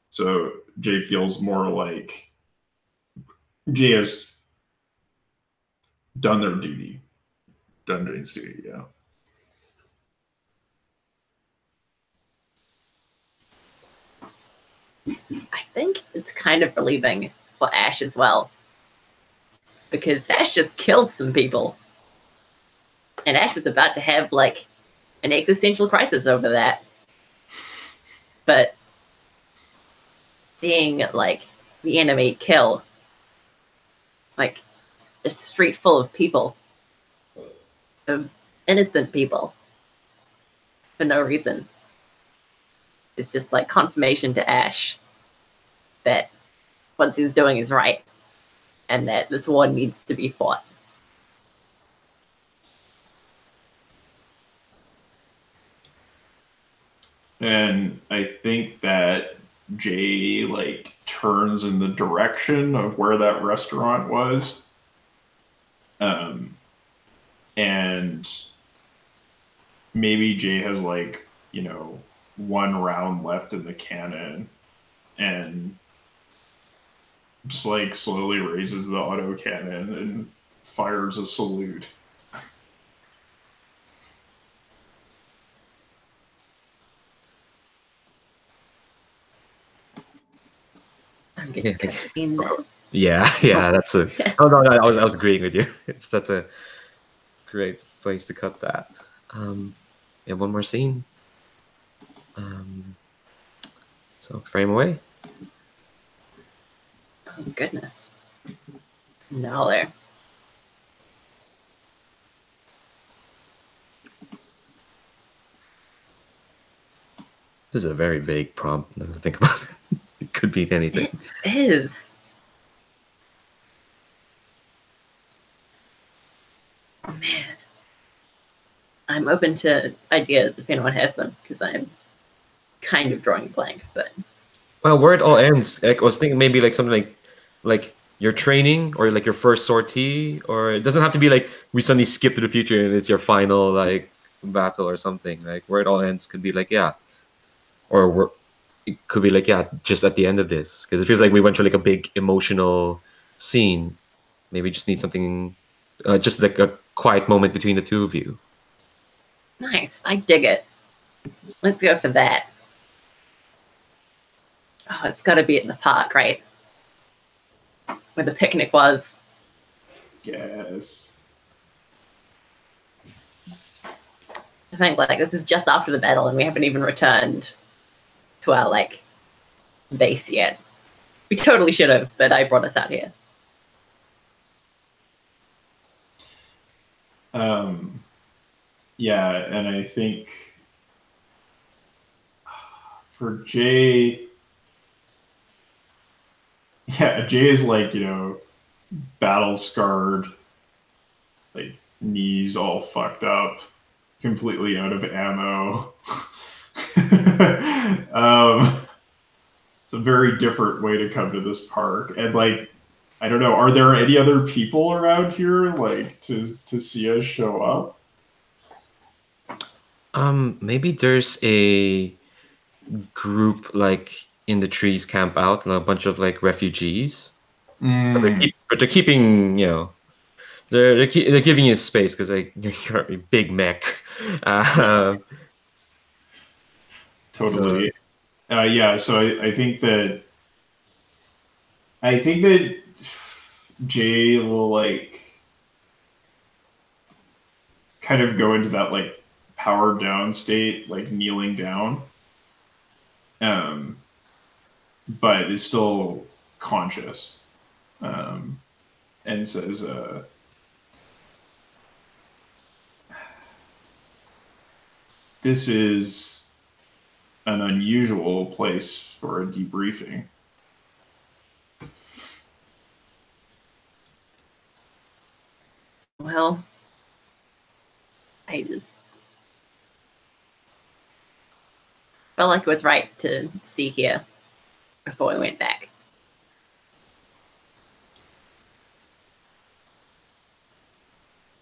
So Jay feels more like Jay has done their duty, done Jay's duty. Yeah. I think it's kind of relieving for Ash as well, because Ash just killed some people, and Ash was about to have like an existential crisis over that. But seeing like the enemy kill like a street full of people, of innocent people, for no reason, it's just like confirmation to Ash that what he's doing is right and that this war needs to be fought. And I think that Jay like turns in the direction of where that restaurant was. And maybe Jay has like, one round left in the cannon and just like slowly raises the auto cannon and fires a salute. I'm getting cutscene that. Yeah, that's a. Oh no, I was agreeing with you. That's a great place to cut that. We have one more scene. So frame away. Oh goodness. Now there. This is a very vague prompt. Now that I think about it. It could be anything. It is. Oh man. I'm open to ideas if anyone has them, because I'm kind of drawing a blank, but Well, where it all ends, like, I was thinking maybe like something like your training or like your first sortie, or it doesn't have to be like we suddenly skip to the future and it's your final like battle or something. Like where it all ends could be like or it could be like just at the end of this, because it feels like we went through like a big emotional scene. Maybe just need something, just like a quiet moment between the two of you. nice. I dig it. Let's go for that. Oh, it's got to be in the park, right? Where the picnic was. Yes. I think like this is just after the battle and we haven't even returned to our like base yet. We totally should have, but I brought us out here. Yeah, and I think for Jay, Jay is like, battle scarred, like knees all fucked up, completely out of ammo. It's a very different way to come to this park. And like, I don't know, are there any other people around here like to see us show up? Maybe there's a group like in the trees camp out, and a bunch of like refugees. But they're keeping, they're giving you space because like you're a big mech. Totally. So I think that Jay will like kind of go into that like powered down state, like kneeling down. But is still conscious. And says this is an unusual place for a debriefing. Well, I just felt like it was right to see here before we went back.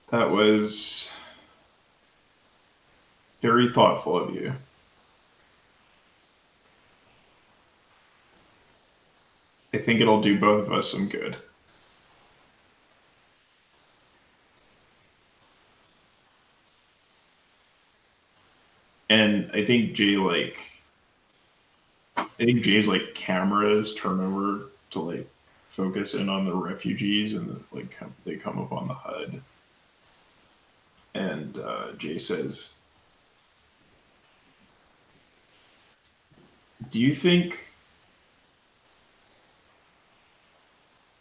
That was very thoughtful of you. I think it'll do both of us some good. And I think Jay's like cameras turn over to like focus in on the refugees, and like they come up on the HUD. And Jay says, do you think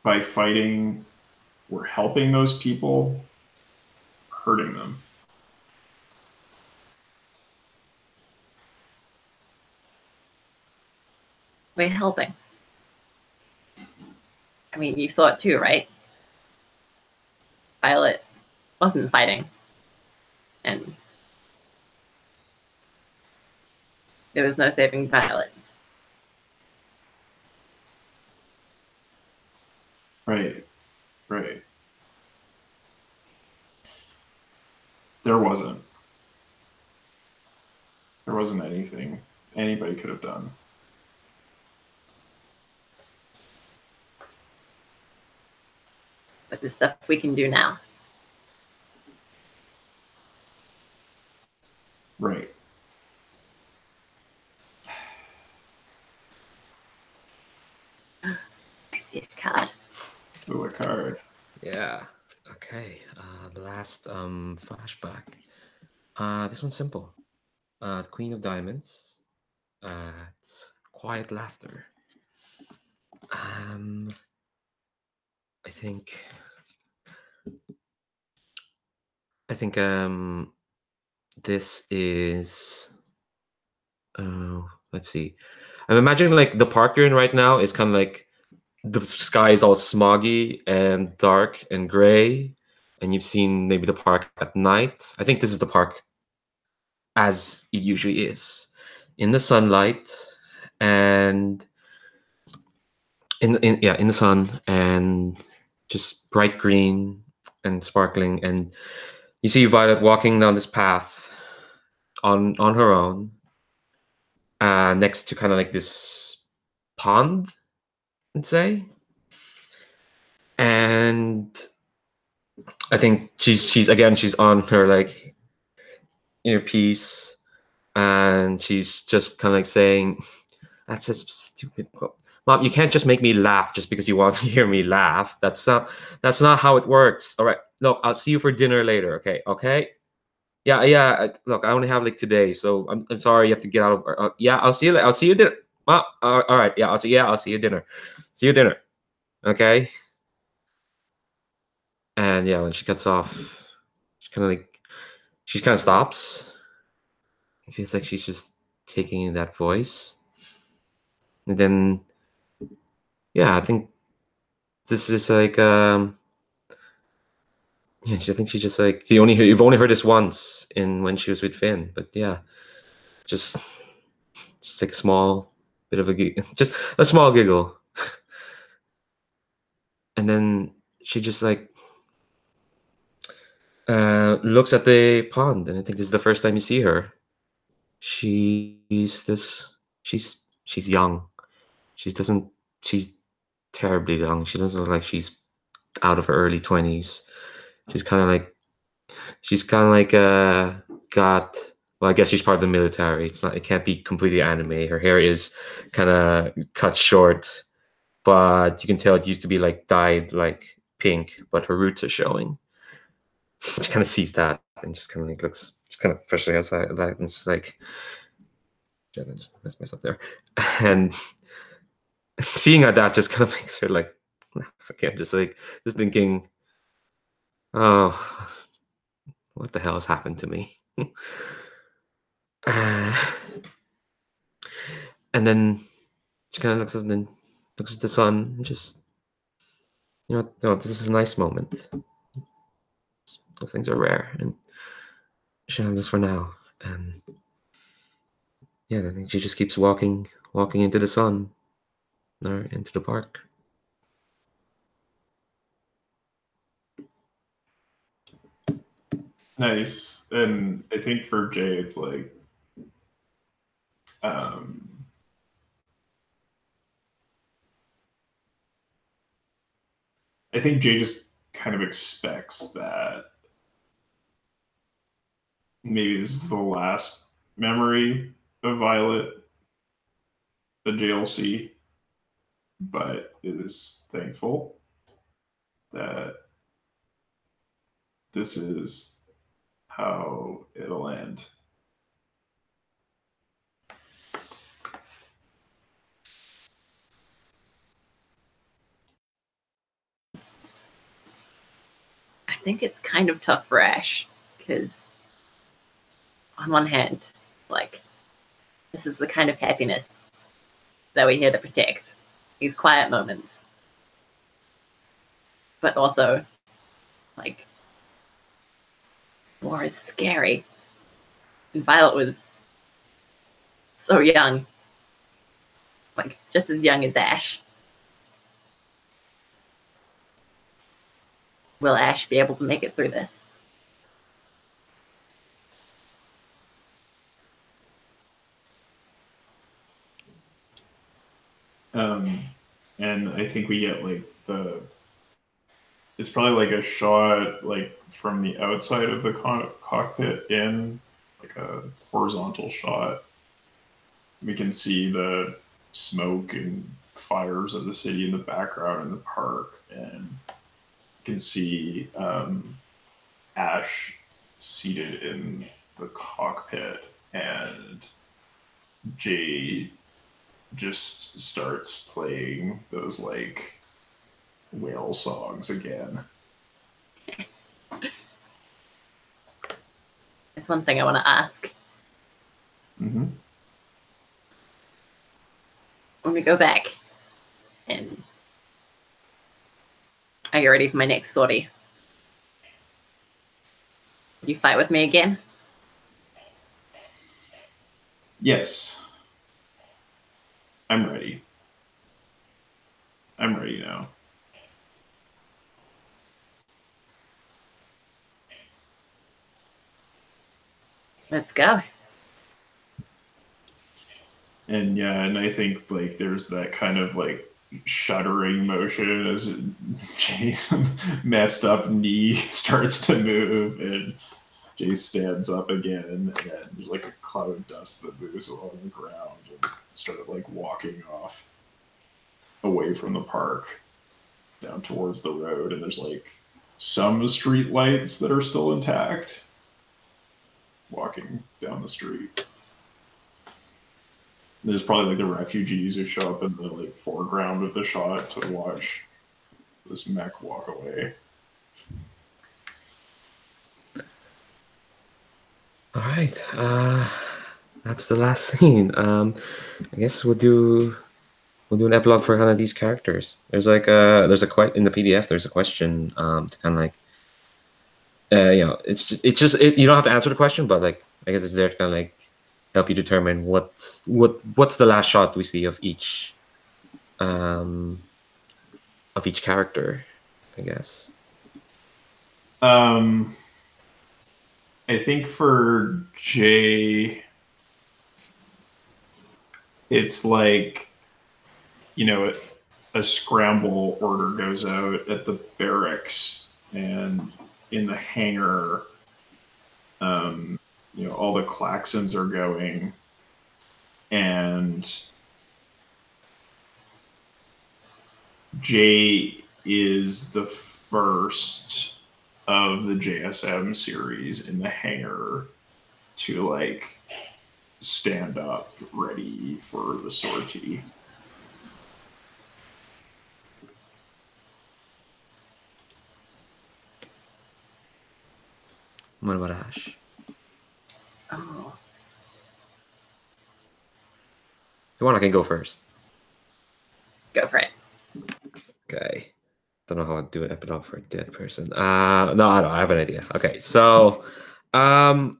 by fighting we're helping those people, hurting them? We're helping. I mean, you saw it too, right? Violet wasn't fighting. And there was no saving Violet. Right. There wasn't anything anybody could have done. But there's stuff we can do now. Right. I see a card. Ooh, a card. Yeah. Okay. The last flashback. This one's simple. The Queen of Diamonds. It's quiet laughter. I think this is know. Let's see. I'm imagining like the park you're in right now is kind of like the sky is all smoggy and dark and gray, and you've seen maybe the park at night. I think this is the park as it usually is, in the sunlight and in the sun and just bright green and sparkling. And you see Violet walking down this path on her own, next to kind of like this pond, I'd say. And I think she's again she's on her like earpiece, and she's just kind of like saying, "That's just stupid, Mom. You can't just make me laugh just because you want to hear me laugh. That's not how it works. All right, look, I'll see you for dinner later. Okay. Yeah. Look, I only have like today, so I'm sorry. You have to get out of. Yeah, I'll see you. I'll see you dinner. Mom, all right. Yeah, I'll see you dinner. See you dinner. Okay." And yeah, when she cuts off, she kind of stops. It feels like she's just taking in that voice. And then, yeah, I think this is like, yeah, I think she just like, you've only heard this once in when she was with Finn, but yeah, just like a small bit of just a small giggle. And then she just like, looks at the pond, and I think this is the first time you see her. She's this, she's young. She's terribly young. She doesn't look like she's out of her early 20s. She's kind of like, got, well, I guess she's part of the military. It can't be completely anime. Her hair is kind of cut short, but you can tell it used to be like dyed like pink, but her roots are showing. She kind of sees that and just kind of like looks, just kind of freshly outside of that, and it's like, yeah, I just messed myself there. And seeing how that just kind of makes her like, again, just thinking, oh, what the hell has happened to me? And then she kind of looks up and looks at the sun and just, no, this is a nice moment. Those things are rare, and she should have this for now. And yeah, I think she just keeps walking into the sun or into the park. Nice. And I think for Jay, it's like, I think Jay just kind of expects that maybe this is the last memory of Violet that Jay will see, but is thankful that this is how it'll end. I think it's kind of tough for Ash because, on one hand, like, this is the kind of happiness that we're here to protect, these quiet moments. But also, like, war is scary. And Violet was so young, like, just as young as Ash. Will Ash be able to make it through this? And I think we get like it's probably like a shot like from the outside of the cockpit in, like a horizontal shot. We can see the smoke and fires of the city in the background in the park, and you can see Ash seated in the cockpit, and Jay just starts playing those like whale songs again. It's one thing I want to ask. Mm-hmm. when we go back, and are you ready for my next sortie? Will you fight with me again? Yes. I'm ready. I'm ready now. Let's go. And yeah, and I think like there's that kind of like shuddering motion as Jay's messed up knee starts to move, and Jay stands up again, and there's like a cloud of dust that moves along the ground and started like walking off away from the park down towards the road, and there's like some street lights that are still intact walking down the street. There's probably like the refugees who show up in the like foreground of the shot to watch this mech walk away. All right, that's the last scene. I guess we'll do an epilogue for kind of these characters. There's like there's a in the PDF. There's a question to kind of like you know, it's just you don't have to answer the question, but like I guess it's there to kind of like help you determine what's the last shot we see of each character, I guess. I think for Jay, it's like, you know, a scramble order goes out at the barracks, and in the hangar, you know, all the klaxons are going, and Jay is the first of the JSM series in the hangar to like stand up ready for the sortie. What about Ash? Oh. If you want, I can go first. Go for it. Okay. Don't know how I'd do an epilogue for a dead person. No, I don't. I have an idea. Okay, so I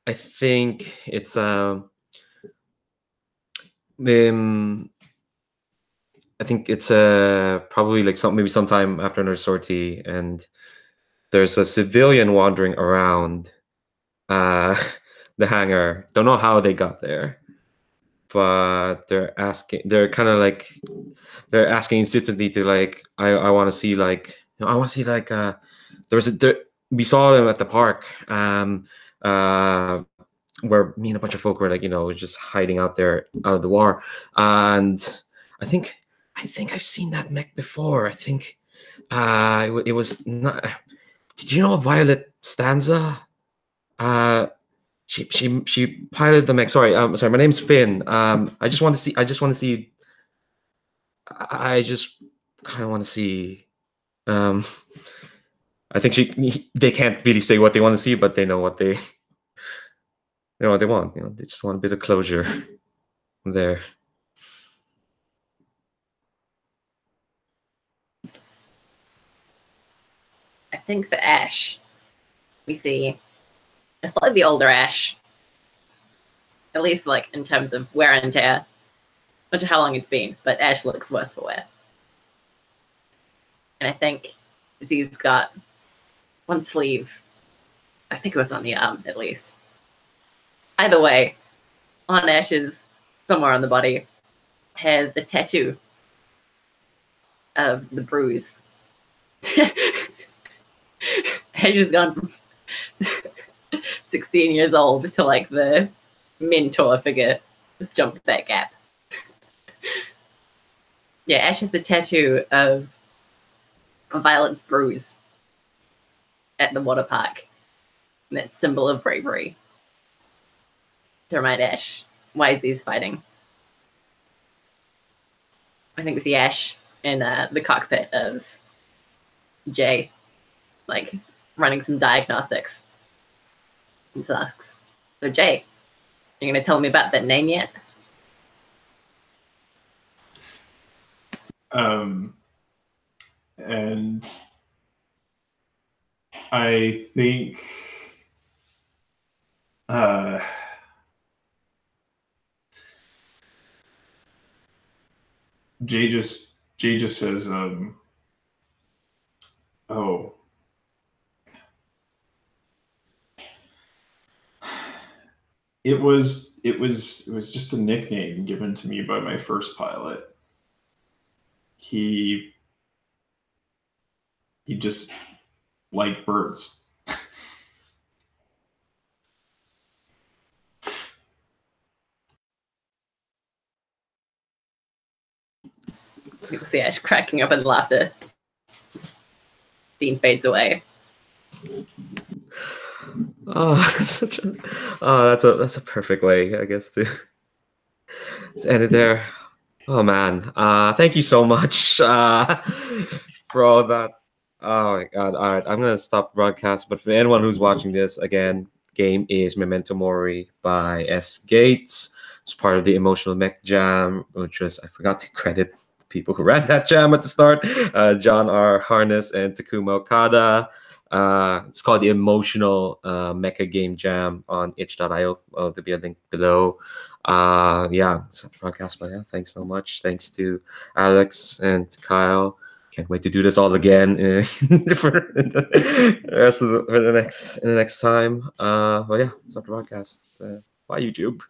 think it's I think it's probably like maybe sometime after another sortie, and there's a civilian wandering around the hangar. Don't know how they got there, but they're asking insistently to like I want to see like I want to see like we saw them at the park where me and a bunch of folk were like, you know, just hiding out there out of the war, and I think I've seen that mech before. I think it was not. Did you know Violet Stanza? She piloted the mech. Sorry, my name's Finn. I just want to see. I just kind of want to see. I think they can't really say what they want to see, but they know what they want. You know, they just want a bit of closure there. I think for Ash, we see a slightly older Ash, at least like in terms of wear and tear. Not sure how long it's been, but Ash looks worse for wear. And I think he's got one sleeve. I think it was on the arm, at least. Either way, on Ash's, somewhere on the body, has a tattoo of the bruise. Ash has gone from 16 years old to like the mentor figure. Just jumped that gap. Yeah, Ash has a tattoo of Violet's bruise at the water park. And that symbol of bravery. To remind Ash why he's fighting. I think we see Ash in the cockpit of Jay, like running some diagnostics. And asks, "So Jay, you gonna tell me about that name yet?" And I think Jay just says, oh, it was just a nickname given to me by my first pilot. He just liked birds. People see Ash cracking up in laughter. Dean fades away. Oh, that's a perfect way, I guess, to end it there. Oh man, thank you so much for all of that. Oh my god! All right, I'm gonna stop the broadcast. But for anyone who's watching this again, game is Memento Mori by S. Gates. It's part of the Emotional Mech Jam, which was, I forgot to credit the people who ran that jam at the start, John R. Harness and Takuma Okada. It's called the Emotional Mecha Game Jam on itch.io. There'll be a link below. Yeah, it's a broadcast, but yeah, thanks so much. Thanks to Alex and Kyle. Can't wait to do this all again for the next time. But yeah, it's a broadcast. Bye, YouTube.